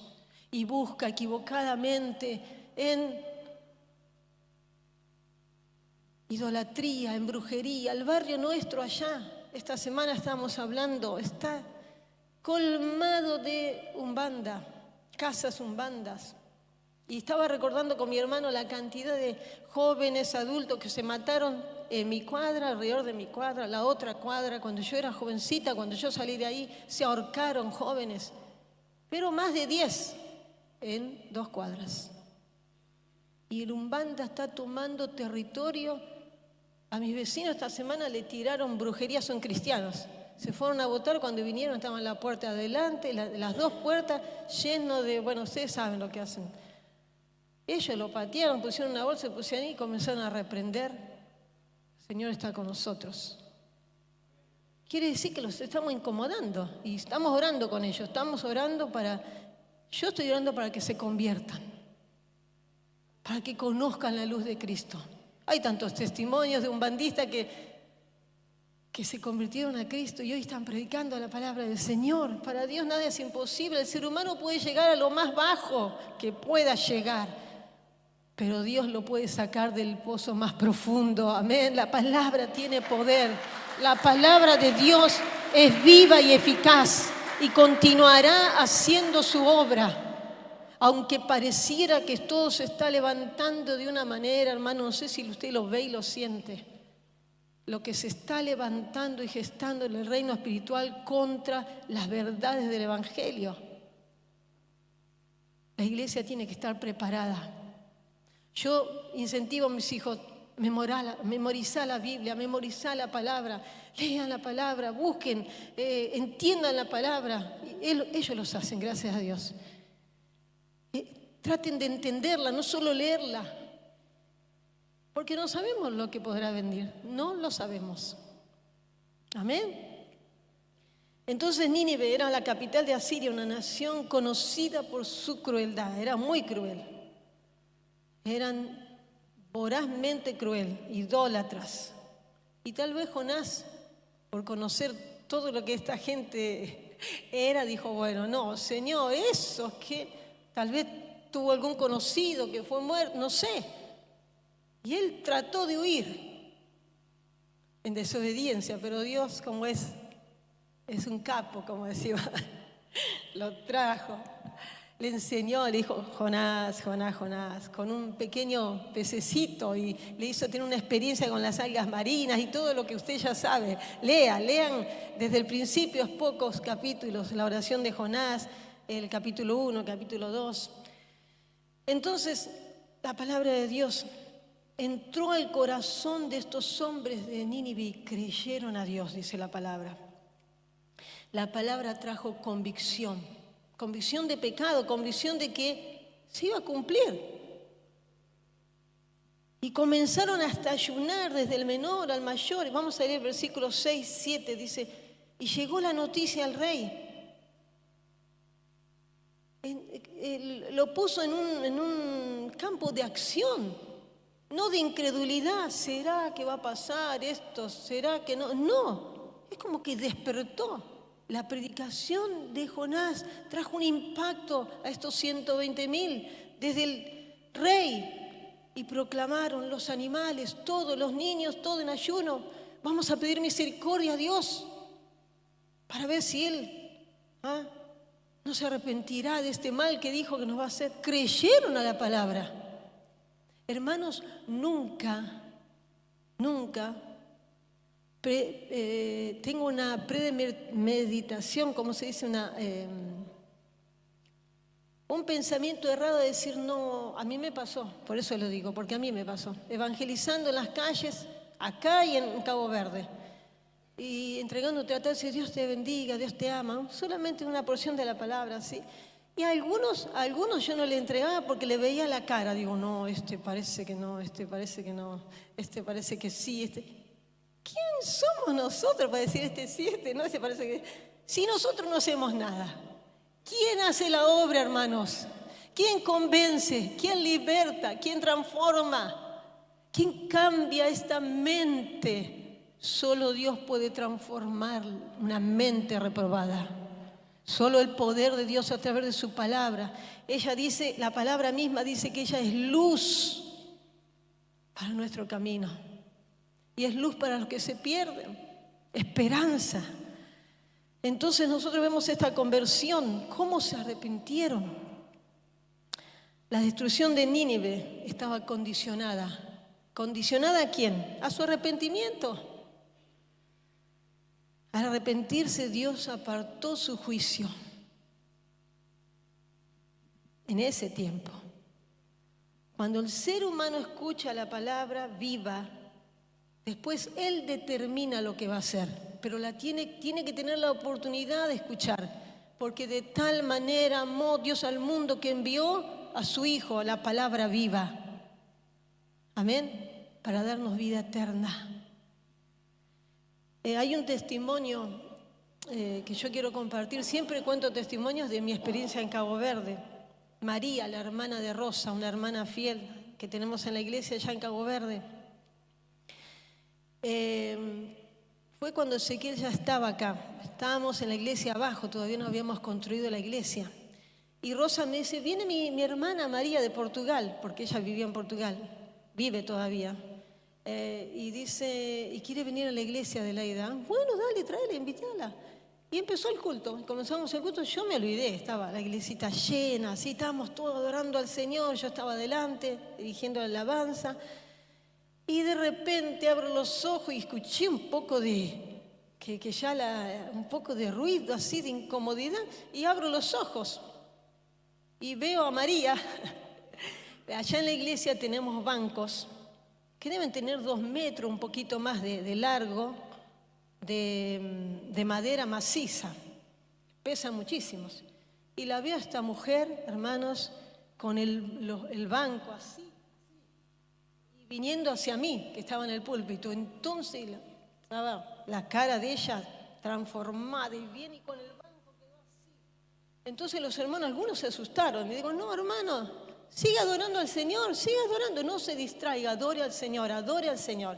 y busca equivocadamente en idolatría, en brujería. El barrio nuestro allá, esta semana estábamos hablando, está colmado de umbanda, casas umbandas. Y estaba recordando con mi hermano la cantidad de jóvenes, adultos que se mataron en mi cuadra, alrededor de mi cuadra, la otra cuadra. Cuando yo era jovencita, cuando yo salí de ahí, se ahorcaron jóvenes, pero más de 10 en 2 cuadras. Y el umbanda está tomando territorio. A mis vecinos esta semana le tiraron brujería, son cristianos. Se fueron a votar, cuando vinieron estaban en la puerta de adelante, las 2 puertas llenas de, bueno, ustedes saben lo que hacen. Ellos lo patearon, pusieron una bolsa, se pusieron ahí y comenzaron a reprender. El Señor está con nosotros. Quiere decir que los estamos incomodando y estamos orando con ellos. Estamos orando yo estoy orando para que se conviertan, para que conozcan la luz de Cristo. Hay tantos testimonios de umbandistas que se convirtieron a Cristo y hoy están predicando la palabra del Señor. Para Dios nada es imposible. El ser humano puede llegar a lo más bajo que pueda llegar, pero Dios lo puede sacar del pozo más profundo. Amén. La palabra tiene poder. La palabra de Dios es viva y eficaz y continuará haciendo su obra. Aunque pareciera que todo se está levantando de una manera, hermano, no sé si usted lo ve y lo siente. Lo que se está levantando y gestando en el reino espiritual contra las verdades del Evangelio. La iglesia tiene que estar preparada. Yo incentivo a mis hijos, memorizar la Biblia, memorizar la palabra, lean la palabra, busquen, entiendan la palabra. Ellos los hacen, gracias a Dios. Traten de entenderla, no solo leerla. Porque no sabemos lo que podrá venir, no lo sabemos. Amén. Entonces Nínive era la capital de Asiria, una nación conocida por su crueldad, era muy cruel. Eran vorazmente cruel, idólatras. Y tal vez Jonás, por conocer todo lo que esta gente era, dijo, bueno, no, Señor, eso que tal vez tuvo algún conocido que fue muerto, no sé. Y él trató de huir en desobediencia, pero Dios, como es un capo, como decía, lo trajo, le enseñó, le dijo, Jonás, Jonás, Jonás, con un pequeño pececito, y le hizo tener una experiencia con las algas marinas y todo lo que usted ya sabe. Lean desde el principio, pocos capítulos, la oración de Jonás, el capítulo 1, capítulo 2. Entonces, la palabra de Dios entró al corazón de estos hombres de Nínive y creyeron a Dios, dice la palabra. La palabra trajo convicción, convicción de pecado, convicción de que se iba a cumplir. Y comenzaron hasta a ayunar desde el menor al mayor. Y vamos a leer el versículo 6, 7, dice, y llegó la noticia al rey. Lo puso en un campo de acción, no de incredulidad. ¿Será que va a pasar esto? ¿Será que no? No, es como que despertó. La predicación de Jonás trajo un impacto a estos 120.000 desde el rey. Y proclamaron los animales, todos los niños, todo en ayuno. Vamos a pedir misericordia a Dios para ver si Él no se arrepentirá de este mal que dijo que nos va a hacer. Creyeron a la palabra. Hermanos, nunca tengo una premeditación, como se dice, un pensamiento errado de decir, no, a mí me pasó, por eso lo digo, porque a mí me pasó, evangelizando en las calles, acá y en Cabo Verde, y entregando, tratar de decir, Dios te bendiga, Dios te ama, solamente una porción de la palabra, ¿sí? Y a algunos yo no le entregaba porque le veía la cara, digo, no, este parece que no, este parece que no, este parece que sí, ¿Quién somos nosotros para decir este sí, este no, este parece que... Si nosotros no hacemos nada. ¿Quién hace la obra, hermanos? ¿Quién convence? ¿Quién liberta? ¿Quién transforma? ¿Quién cambia esta mente? Solo Dios puede transformar una mente reprobada. Solo el poder de Dios a través de su palabra. Ella dice, la palabra misma dice que ella es luz para nuestro camino. Y es luz para los que se pierden. Esperanza. Entonces nosotros vemos esta conversión, cómo se arrepintieron. La destrucción de Nínive estaba condicionada. ¿Condicionada a quién? A su arrepentimiento. Al arrepentirse, Dios apartó su juicio. En ese tiempo, cuando el ser humano escucha la palabra viva, después Él determina lo que va a hacer. Pero tiene que tener la oportunidad de escuchar, porque de tal manera amó Dios al mundo que envió a su Hijo, la palabra viva. Amén, para darnos vida eterna. Hay un testimonio que yo quiero compartir. Siempre cuento testimonios de mi experiencia en Cabo Verde. María, la hermana de Rosa, una hermana fiel que tenemos en la iglesia allá en Cabo Verde. Fue cuando Ezequiel ya estaba acá. Estábamos en la iglesia abajo, todavía no habíamos construido la iglesia. Y Rosa me dice, viene mi hermana María de Portugal, porque ella vivía en Portugal, vive todavía. Y dice, y quiere venir a la iglesia de Leida. Bueno, dale, tráela, invítala. Y empezó el culto, comenzamos el culto, yo me olvidé, estaba la iglesita llena, así estábamos todos adorando al Señor, yo estaba adelante, dirigiendo la alabanza. Y de repente abro los ojos y escuché un poco un poco de ruido, así de incomodidad, y abro los ojos y veo a María. Allá en la iglesia tenemos bancos que deben tener 2 metros, un poquito más de largo, de madera maciza, pesan muchísimos. Y la veo a esta mujer, hermanos, con el banco así, viniendo hacia mí, que estaba en el púlpito. Entonces estaba la cara de ella transformada y viene y con el banco quedó así. Entonces los hermanos, algunos se asustaron. Le digo, no, hermano, siga adorando al Señor, siga adorando, no se distraiga, adore al Señor, adore al Señor.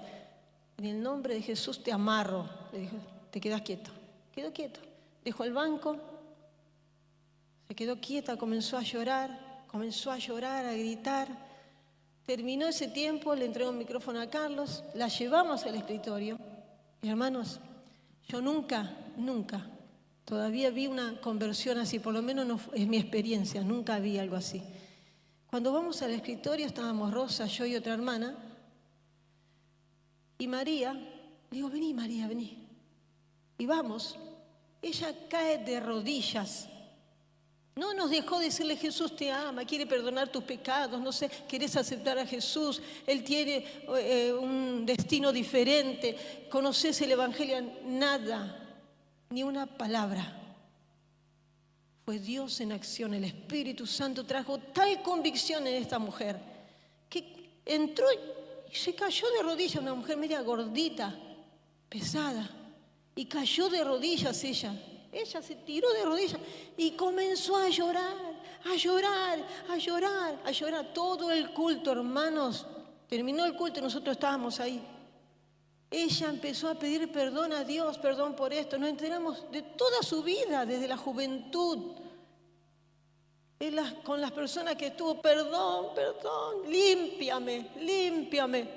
En el nombre de Jesús te amarro. Le dijo, te quedas quieto. Quedó quieto. Dejó el banco, se quedó quieta, comenzó a llorar, a gritar. Terminó ese tiempo, le entrego el micrófono a Carlos, la llevamos al escritorio. Y hermanos, yo nunca, todavía vi una conversión así, por lo menos no es mi experiencia, nunca vi algo así. Cuando vamos al escritorio estábamos Rosa, yo y otra hermana, y María, digo, vení María, vení. Y vamos, ella cae de rodillas. No hermanos dejó de decirle Jesús te ama, quiere perdonar tus pecados, no sé, querés aceptar a Jesús, Él tiene un destino diferente, conocés el Evangelio, nada, ni una palabra. Fue Dios en acción, el Espíritu Santo trajo tal convicción en esta mujer que entró y se cayó de rodillas, una mujer media gordita, pesada, y cayó de rodillas ella. Ella se tiró de rodillas y comenzó a llorar, a llorar, a llorar, a llorar. Todo el culto, hermanos, terminó el culto y nosotros estábamos ahí. Ella empezó a pedir perdón a Dios, perdón por esto. Nos enteramos de toda su vida, desde la juventud. Con las personas que estuvo, perdón, límpiame, límpiame.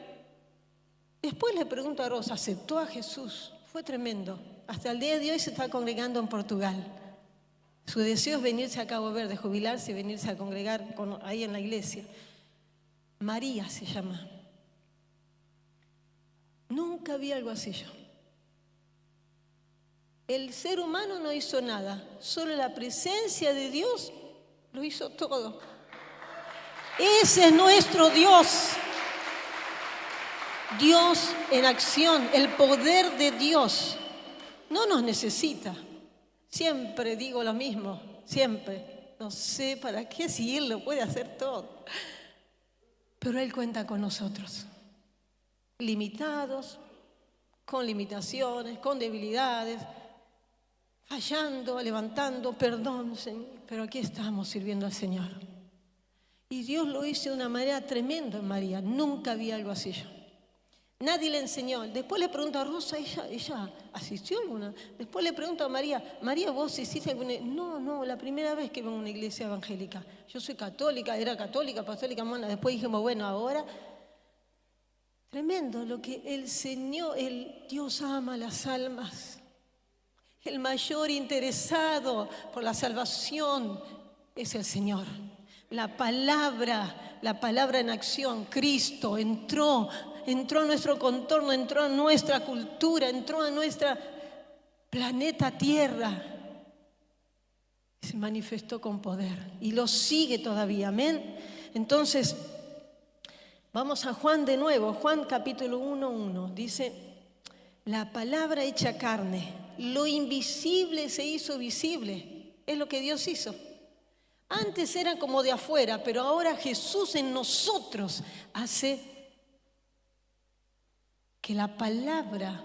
Después le pregunto a Rosa, ¿aceptó a Jesús? Fue tremendo. Hasta el día de hoy se está congregando en Portugal. Su deseo es venirse a Cabo Verde, jubilarse y venirse a congregar ahí en la iglesia. María se llama. Nunca vi algo así yo. El ser humano no hizo nada, solo la presencia de Dios lo hizo todo. Ese es nuestro Dios. Dios en acción, el poder de Dios. No nos necesita. Siempre digo lo mismo, siempre. No sé para qué si Él lo puede hacer todo. Pero Él cuenta con nosotros. Limitados, con limitaciones, con debilidades, fallando, levantando, perdón, Señor. Pero aquí estamos sirviendo al Señor. Y Dios lo hizo de una manera tremenda en María. Nunca vi algo así yo. Nadie le enseñó. Después le pregunto a Rosa, ¿ella asistió a alguna? Después le pregunto a María, María, ¿vos hiciste alguna? No, la primera vez que vengo a una iglesia evangélica. Yo soy católica, era católica, apostólica, mona. Después dijimos, bueno, ahora... Tremendo lo que el Señor, el Dios ama las almas. El mayor interesado por la salvación es el Señor. La palabra en acción, Cristo entró a nuestro contorno, entró a nuestra cultura, entró a nuestra planeta Tierra. Se manifestó con poder y lo sigue todavía, amén. Entonces, vamos a Juan de nuevo, Juan capítulo 1:1, dice, la palabra hecha carne, lo invisible se hizo visible, es lo que Dios hizo. Antes era como de afuera, pero ahora Jesús en nosotros hace que la palabra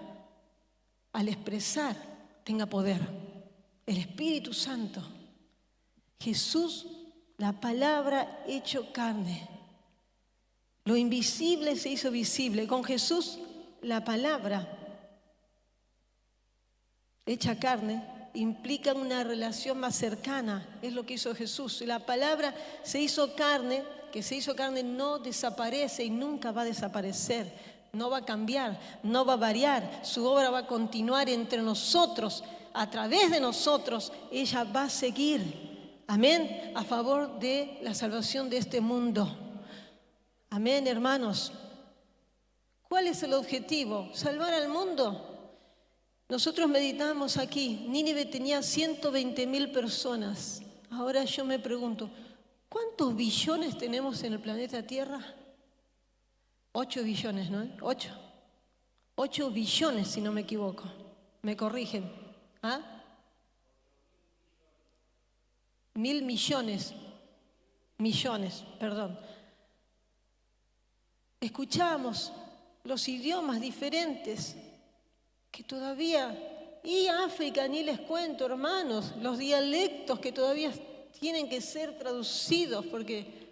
al expresar tenga poder. El Espíritu Santo. Jesús, la palabra hecho carne. Lo invisible se hizo visible. Con Jesús, la palabra hecha carne implica una relación más cercana. Es lo que hizo Jesús. La palabra se hizo carne, que se hizo carne no desaparece y nunca va a desaparecer. No va a cambiar, no va a variar. Su obra va a continuar entre nosotros. A través de nosotros, ella va a seguir. Amén. A favor de la salvación de este mundo. Amén, hermanos. ¿Cuál es el objetivo? ¿Salvar al mundo? Nosotros meditamos aquí. Nínive tenía 120.000 personas. Ahora yo me pregunto, ¿cuántos billones tenemos en el planeta Tierra? 8 billones, ¿no? 8 billones, si no me equivoco. Me corrigen. ¿Ah? 1.000 millones. Millones, perdón. Escuchamos los idiomas diferentes que todavía, y África ni les cuento, hermanos, los dialectos que todavía tienen que ser traducidos, porque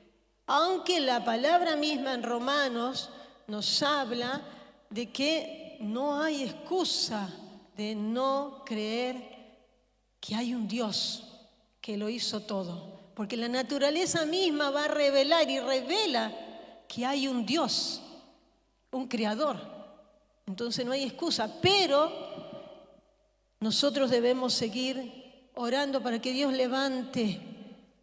aunque la palabra misma en Romanos nos habla de que no hay excusa de no creer que hay un Dios que lo hizo todo, porque la naturaleza misma va a revelar y revela que hay un Dios, un creador. Entonces no hay excusa, pero nosotros debemos seguir orando para que Dios levante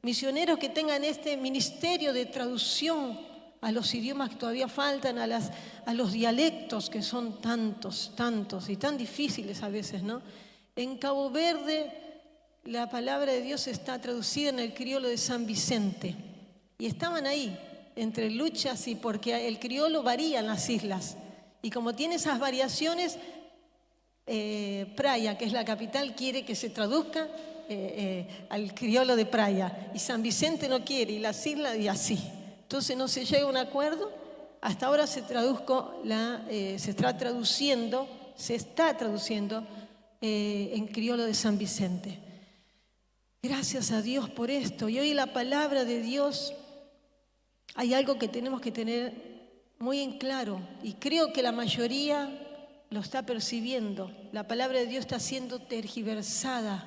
misioneros que tengan este ministerio de traducción a los idiomas que todavía faltan, a los dialectos que son tantos y tan difíciles a veces, ¿no? En Cabo Verde la palabra de Dios está traducida en el criollo de San Vicente. Y estaban ahí, entre luchas y porque el criollo varía en las islas. Y como tiene esas variaciones, Praia, que es la capital, quiere que se traduzca al criollo de Praia. Y San Vicente no quiere, y las islas, y así. Entonces no se llega a un acuerdo. Hasta ahora se está traduciendo en criollo de San Vicente. Gracias a Dios por esto. Y hoy la palabra de Dios, hay algo que tenemos que tener muy en claro, y creo que la mayoría lo está percibiendo. La palabra de Dios está siendo tergiversada,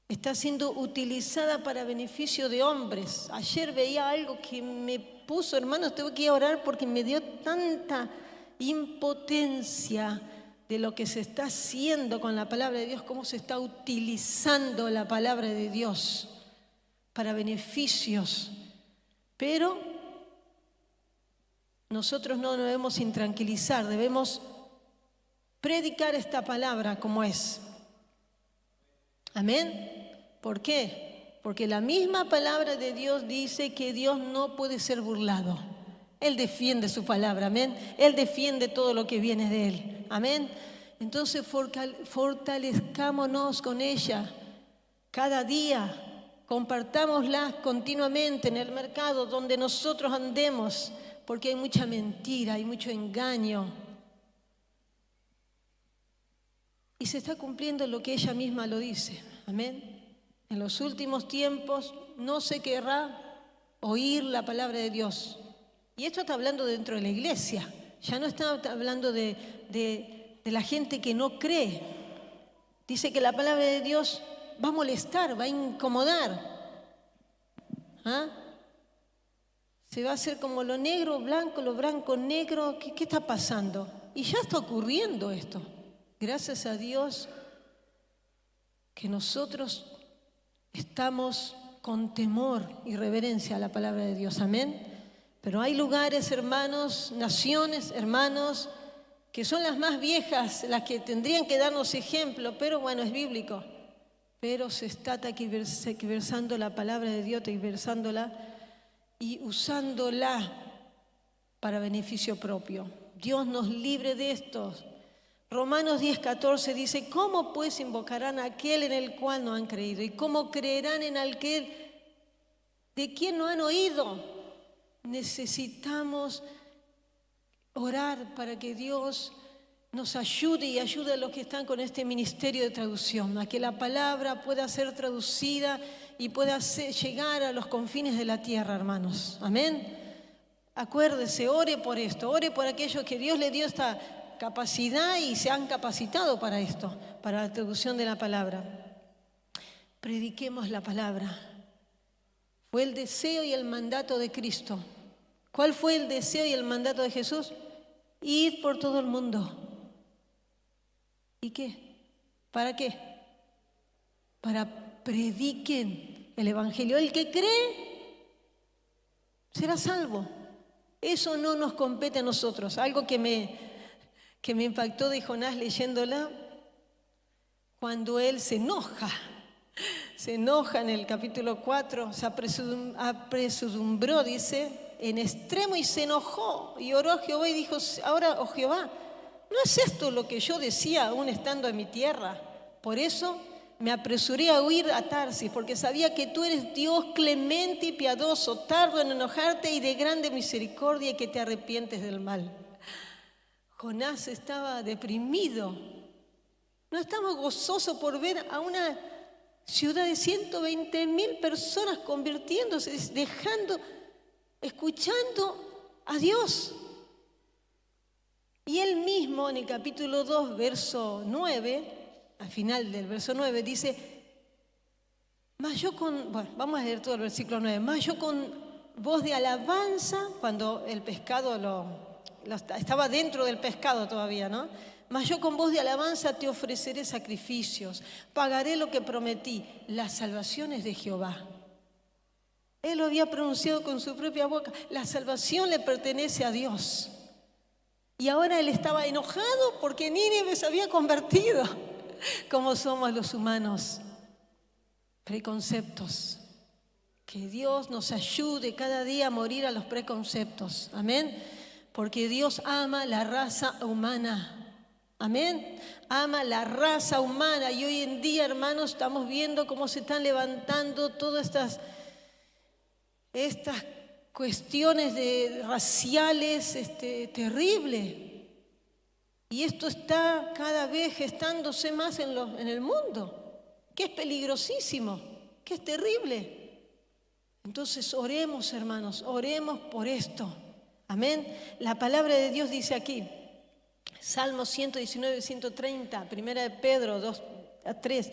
está siendo utilizada para beneficio de hombres. Ayer veía algo que me puso, hermanos, tengo que ir a orar porque me dio tanta impotencia de lo que se está haciendo con la palabra de Dios, cómo se está utilizando la palabra de Dios para beneficios. Pero nosotros no nos debemos intranquilizar, debemos predicar esta palabra como es. Amén. ¿Por qué? Porque la misma palabra de Dios dice que Dios no puede ser burlado. Él defiende su palabra, amén. Él defiende todo lo que viene de Él, amén. Entonces fortalezcámonos con ella cada día, compartámosla continuamente en el mercado donde nosotros andemos, porque hay mucha mentira, hay mucho engaño. Y se está cumpliendo lo que ella misma lo dice, amén. En los últimos tiempos no se querrá oír la palabra de Dios. Y esto está hablando dentro de la iglesia, ya no está hablando de la gente que no cree. Dice que la palabra de Dios va a molestar, va a incomodar. ¿Ah? Se va a hacer como lo negro, blanco, lo blanco, negro. ¿Qué está pasando? Y ya está ocurriendo esto. Gracias a Dios que nosotros estamos con temor y reverencia a la palabra de Dios. Amén. Pero hay lugares, hermanos, naciones, hermanos, que son las más viejas, las que tendrían que darnos ejemplo, pero bueno, es bíblico. Pero se está tergiversando la palabra de Dios, tergiversándola y usándola para beneficio propio. Dios nos libre de esto. Romanos 10:14 dice: ¿cómo pues invocarán a aquel en el cual no han creído? ¿Y cómo creerán en aquel de quien no han oído? Necesitamos orar para que Dios nos ayude y ayude a los que están con este ministerio de traducción, a que la palabra pueda ser traducida y pueda llegar a los confines de la tierra, hermanos. Amén. Acuérdese, ore por esto, ore por aquellos que Dios le dio esta capacidad y se han capacitado para esto, para la traducción de la palabra. Prediquemos la palabra. Fue el deseo y el mandato de Cristo. ¿Cuál fue el deseo y el mandato de Jesús? Ir por todo el mundo. ¿Y qué? ¿Para qué? Para prediquen el Evangelio. El que cree será salvo. Eso no nos compete a nosotros. Algo que me impactó de Jonás leyéndola, cuando él se enoja en el capítulo 4, se apresuró, dice, en extremo, y se enojó y oró a Jehová y dijo: ahora, oh Jehová, ¿no es esto lo que yo decía aún estando en mi tierra? Por eso me apresuré a huir a Tarsis, porque sabía que tú eres Dios clemente y piadoso, tardo en enojarte y de grande misericordia, y que te arrepientes del mal. Jonás estaba deprimido. No estaba gozoso por ver a una ciudad de 120,000 personas convirtiéndose, escuchando a Dios. Y él mismo en el capítulo 2, verso 9, al final del verso 9, dice: vamos a leer todo el versículo 9. Mas yo con voz de alabanza, cuando el pescado estaba dentro del pescado todavía, ¿no? Mas yo con voz de alabanza te ofreceré sacrificios, pagaré lo que prometí, las salvaciones de Jehová. Él lo había pronunciado con su propia boca. La salvación le pertenece a Dios. Y ahora él estaba enojado porque Nínive se había convertido, como somos los humanos. preconceptos. Que Dios nos ayude cada día a morir a los preconceptos. Amén. Porque Dios ama la raza humana. Amén. Ama la raza humana. Y hoy en día, hermanos, estamos viendo cómo se están levantando todas estas cuestiones raciales terribles. Y esto está cada vez gestándose más en el mundo, que es peligrosísimo, que es terrible. Entonces oremos, hermanos, oremos por esto. Amén. La palabra de Dios dice aquí, Salmo 119, 130, 1 de Pedro 2 a 3,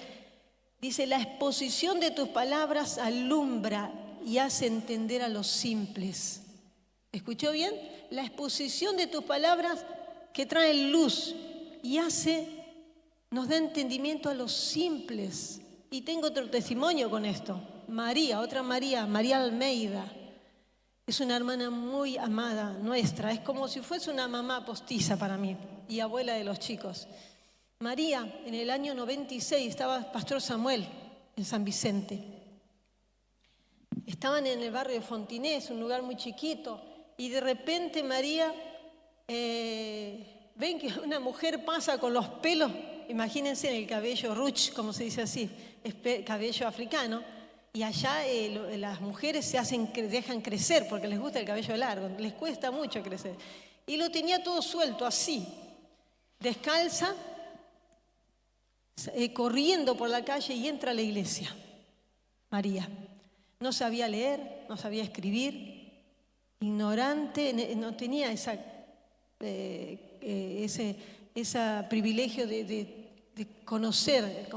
dice, la exposición de tus palabras alumbra y hace entender a los simples. ¿Escuchó bien? La exposición de tus palabras que traen luz y nos da entendimiento a los simples. Y tengo otro testimonio con esto. María, otra María, María Almeida, es una hermana muy amada nuestra, es como si fuese una mamá postiza para mí y abuela de los chicos. María, en el año 96, estaba Pastor Samuel en San Vicente. Estaban en el barrio de Fontinés, un lugar muy chiquito, y de repente María, ven que una mujer pasa con los pelos, imagínense en el cabello ruch, como se dice así, es cabello africano, y allá las mujeres dejan crecer porque les gusta el cabello largo, les cuesta mucho crecer. Y lo tenía todo suelto, así, descalza, corriendo por la calle y entra a la iglesia. María. No sabía leer, no sabía escribir, ignorante, no tenía ese privilegio de conocer,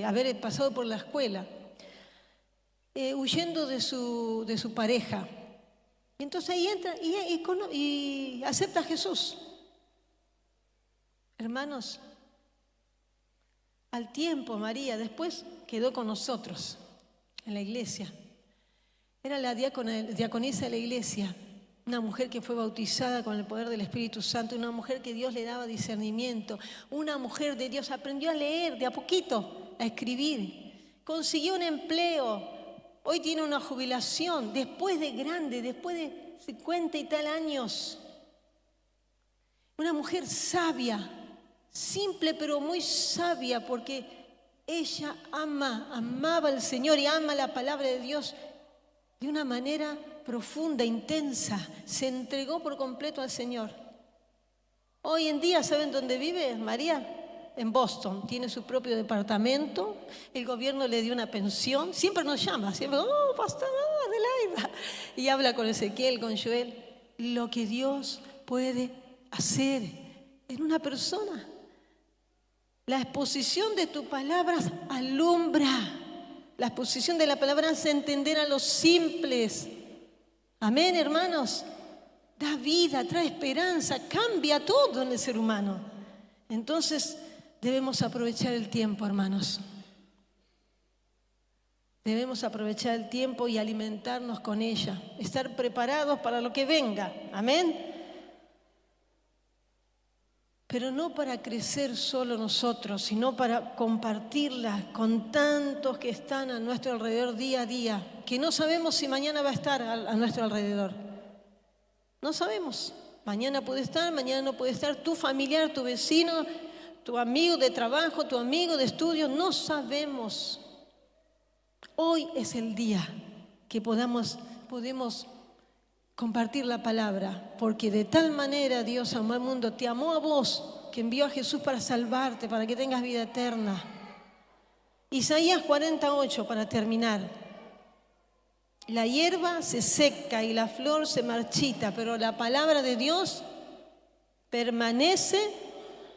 haber pasado por la escuela, huyendo de su pareja. Y entonces ahí entra y acepta a Jesús. Hermanos, al tiempo María después quedó con nosotros en la iglesia. Era la diaconisa de la iglesia, una mujer que fue bautizada con el poder del Espíritu Santo, una mujer que Dios le daba discernimiento, una mujer de Dios, aprendió a leer de a poquito, a escribir, consiguió un empleo, hoy tiene una jubilación, después de grande, después de 50 y tal años. Una mujer sabia, simple pero muy sabia, porque ella amaba al Señor y ama la palabra de Dios de una manera profunda, intensa. Se entregó por completo al Señor. Hoy en día, ¿saben dónde vive María? En Boston. Tiene su propio departamento. El gobierno le dio una pensión. Siempre nos llama. Siempre, pastor, Adelaida. Y habla con Ezequiel, con Joel. Lo que Dios puede hacer en una persona. La exposición de tus palabras alumbra. La exposición de la palabra hace entender a los simples. Amén, hermanos. Da vida, trae esperanza, cambia todo en el ser humano. Entonces, debemos aprovechar el tiempo, hermanos. Debemos aprovechar el tiempo y alimentarnos con ella. Estar preparados para lo que venga. Amén. Pero no para crecer solo nosotros, sino para compartirla con tantos que están a nuestro alrededor día a día, que no sabemos si mañana va a estar a nuestro alrededor. No sabemos. Mañana puede estar, mañana no puede estar. Tu familiar, tu vecino, tu amigo de trabajo, tu amigo de estudio, no sabemos. Hoy es el día que podemos compartir la palabra, porque de tal manera Dios amó al mundo, te amó a vos, que envió a Jesús para salvarte, para que tengas vida eterna. Isaías 48, para terminar. La hierba se seca y la flor se marchita, pero la palabra de Dios permanece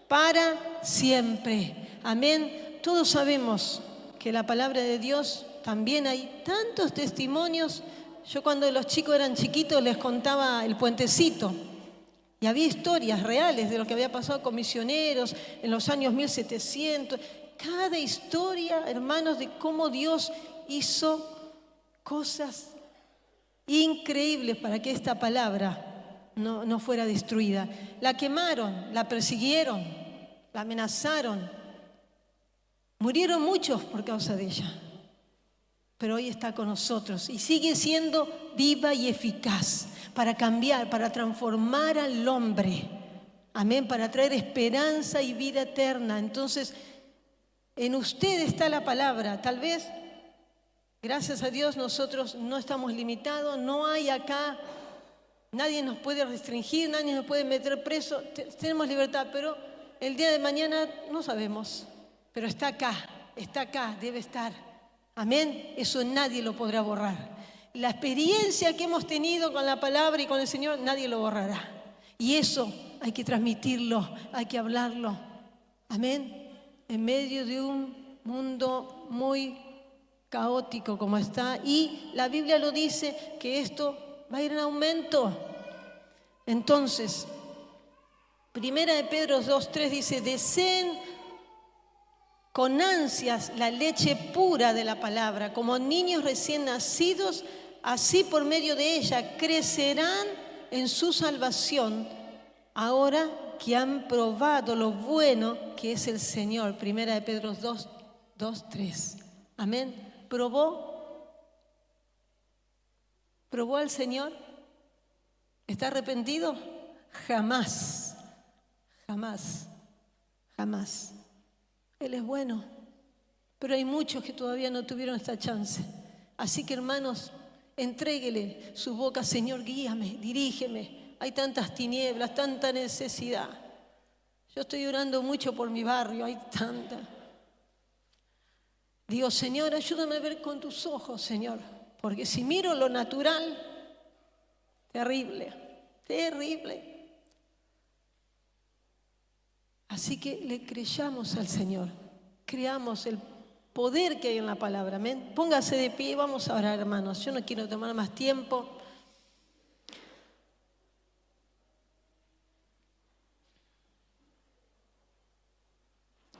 para siempre. Amén. Todos sabemos que la palabra de Dios, también hay tantos testimonios. Yo cuando los chicos eran chiquitos les contaba el puentecito y había historias reales de lo que había pasado con misioneros en los años 1700. Cada historia, hermanos, de cómo Dios hizo cosas increíbles para que esta palabra no fuera destruida. La quemaron, la persiguieron, la amenazaron. Murieron muchos por causa de ella, pero hoy está con nosotros y sigue siendo viva y eficaz para cambiar, para transformar al hombre. Amén, para traer esperanza y vida eterna. Entonces, en usted está la palabra. Tal vez, gracias a Dios, nosotros no estamos limitados, no hay acá, nadie nos puede restringir, nadie nos puede meter preso, tenemos libertad, pero el día de mañana no sabemos. Pero está acá, debe estar. Amén. Eso nadie lo podrá borrar. La experiencia que hemos tenido con la palabra y con el Señor, nadie lo borrará. Y eso hay que transmitirlo, hay que hablarlo. Amén. En medio de un mundo muy caótico como está. Y la Biblia lo dice que esto va a ir en aumento. Entonces, 1 Pedro 2:3 dice, deseen con ansias la leche pura de la palabra, como niños recién nacidos, así por medio de ella crecerán en su salvación, ahora que han probado lo bueno que es el Señor. 1 Pedro 2:3. Amén. ¿Probó al Señor? ¿Está arrepentido? Jamás, jamás, jamás. Él es bueno, pero hay muchos que todavía no tuvieron esta chance. Así que, hermanos, entréguele su boca, Señor, guíame, dirígeme. Hay tantas tinieblas, tanta necesidad. Yo estoy orando mucho por mi barrio, hay tanta. Digo, Señor, ayúdame a ver con tus ojos, Señor, porque si miro lo natural, terrible, terrible. Así que le creyamos al Señor, creamos el poder que hay en la palabra. Amén. Póngase de pie y vamos a orar, hermanos. Yo no quiero tomar más tiempo.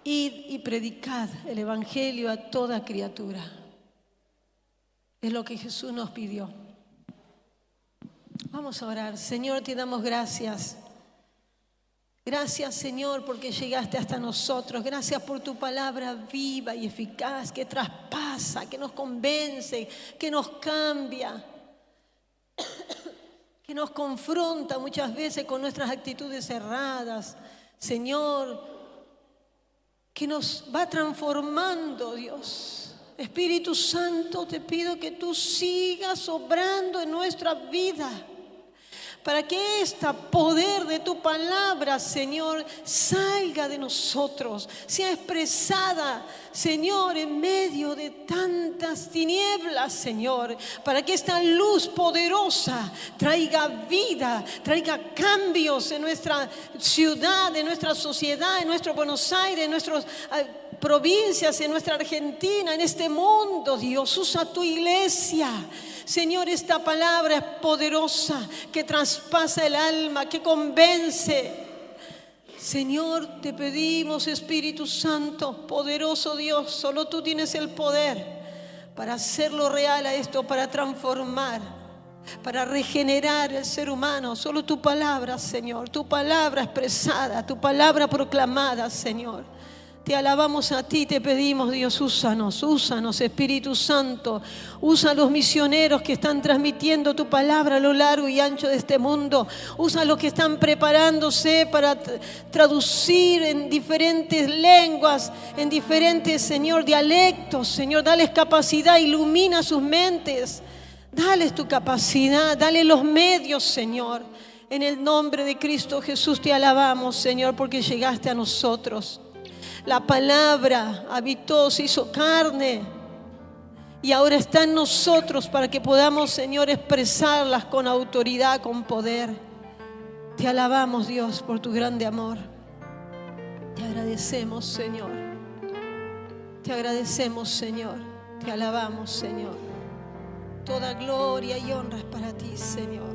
Id y predicad el evangelio a toda criatura. Es lo que Jesús nos pidió. Vamos a orar. Señor, te damos gracias. Gracias, Señor, porque llegaste hasta nosotros. Gracias por tu palabra viva y eficaz que traspasa, que nos convence, que nos cambia, que nos confronta muchas veces con nuestras actitudes erradas. Señor, que nos va transformando, Dios. Espíritu Santo, te pido que tú sigas obrando en nuestra vida, para que este poder de tu palabra, Señor, salga de nosotros, sea expresada, Señor, en medio de tantas tinieblas, Señor, para que esta luz poderosa traiga vida, traiga cambios en nuestra ciudad, en nuestra sociedad, en nuestro Buenos Aires, en nuestras provincias, en nuestra Argentina, en este mundo. Dios, usa tu iglesia. Señor, esta palabra es poderosa, que traspasa el alma, que convence. Señor, te pedimos, Espíritu Santo, poderoso Dios, solo tú tienes el poder para hacerlo real a esto, para transformar, para regenerar el ser humano. Solo tu palabra, Señor, tu palabra expresada, tu palabra proclamada, Señor. Te alabamos a ti, te pedimos, Dios, úsanos, Espíritu Santo. Usa a los misioneros que están transmitiendo tu palabra a lo largo y ancho de este mundo. Usa a los que están preparándose para traducir en diferentes lenguas, en diferentes, Señor, dialectos. Señor, dales capacidad, ilumina sus mentes. Dales tu capacidad, dale los medios, Señor. En el nombre de Cristo Jesús te alabamos, Señor, porque llegaste a nosotros. La palabra habitó, se hizo carne y ahora está en nosotros para que podamos, Señor, expresarlas con autoridad, con poder. Te alabamos, Dios, por tu grande amor. Te agradecemos, Señor. Te agradecemos, Señor. Te alabamos, Señor. Toda gloria y honra es para ti, Señor.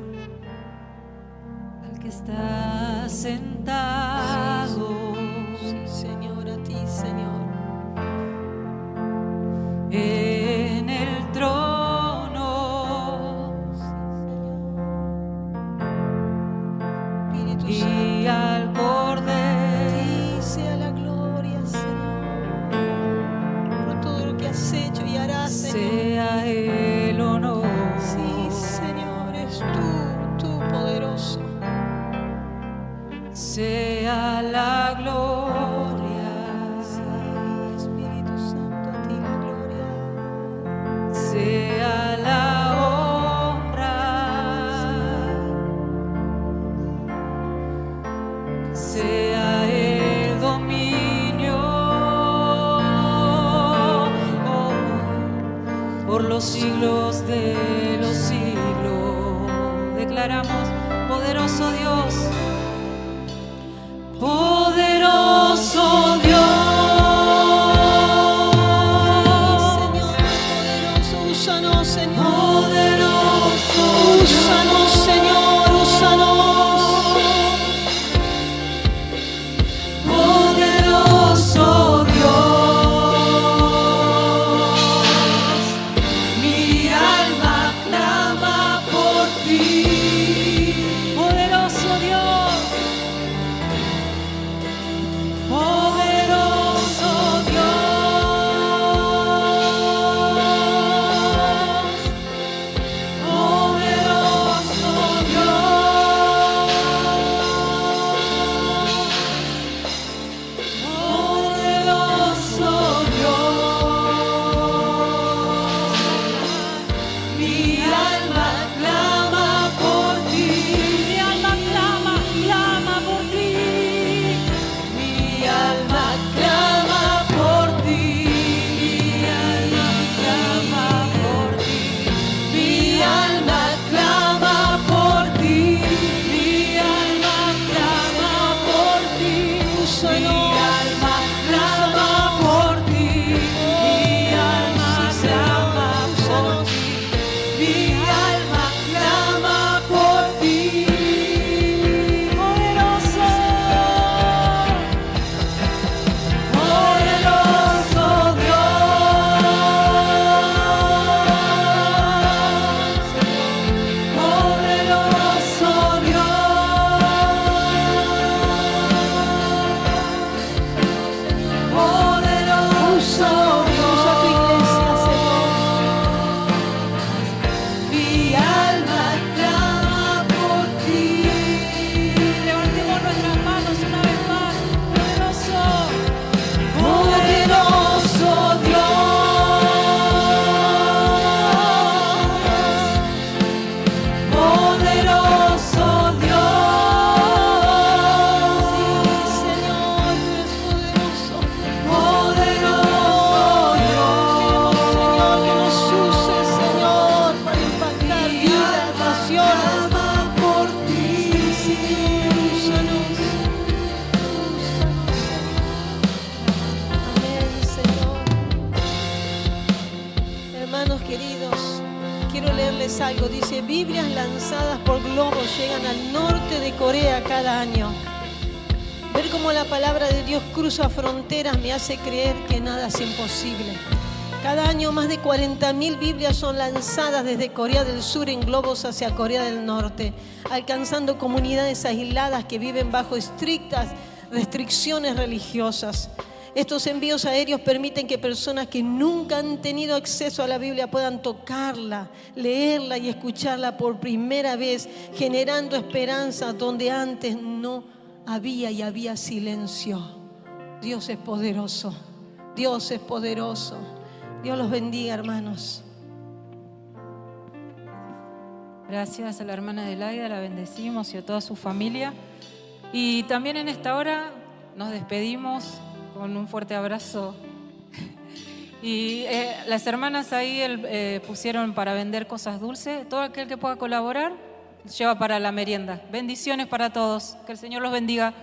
Al que está sentado.
Sí, Señor, a ti, Señor.
En el trono.
Espíritu
y
Santo.
al Cordero.
A ti sea la gloria, Señor.
por los siglos de los siglos. Declaramos, poderoso Dios, poderoso Dios.
Úsanos, Señor.
Poderoso
Úsanos, Señor, úsanos.
Poderoso Dios, mi alma clama por ti. Poderoso Dios, poderoso
algo, dice, Biblias lanzadas por globos llegan al norte de Corea cada año. Ver cómo la palabra de Dios cruza fronteras me hace creer que nada es imposible. Cada año más de 40.000 Biblias son lanzadas desde Corea del Sur en globos hacia Corea del Norte, alcanzando comunidades aisladas que viven bajo estrictas restricciones religiosas. Estos envíos aéreos permiten que personas que nunca han tenido acceso a la Biblia puedan tocarla, leerla y escucharla por primera vez, generando esperanza donde antes no había y había silencio. Dios es poderoso. Dios es poderoso. Dios los bendiga, hermanos.
Gracias a la hermana Adelaida, la bendecimos y a toda su familia. Y también en esta hora nos despedimos con un fuerte abrazo. Y las hermanas ahí pusieron para vender cosas dulces. Todo aquel que pueda colaborar lleva para la merienda. Bendiciones para todos. Que el Señor los bendiga.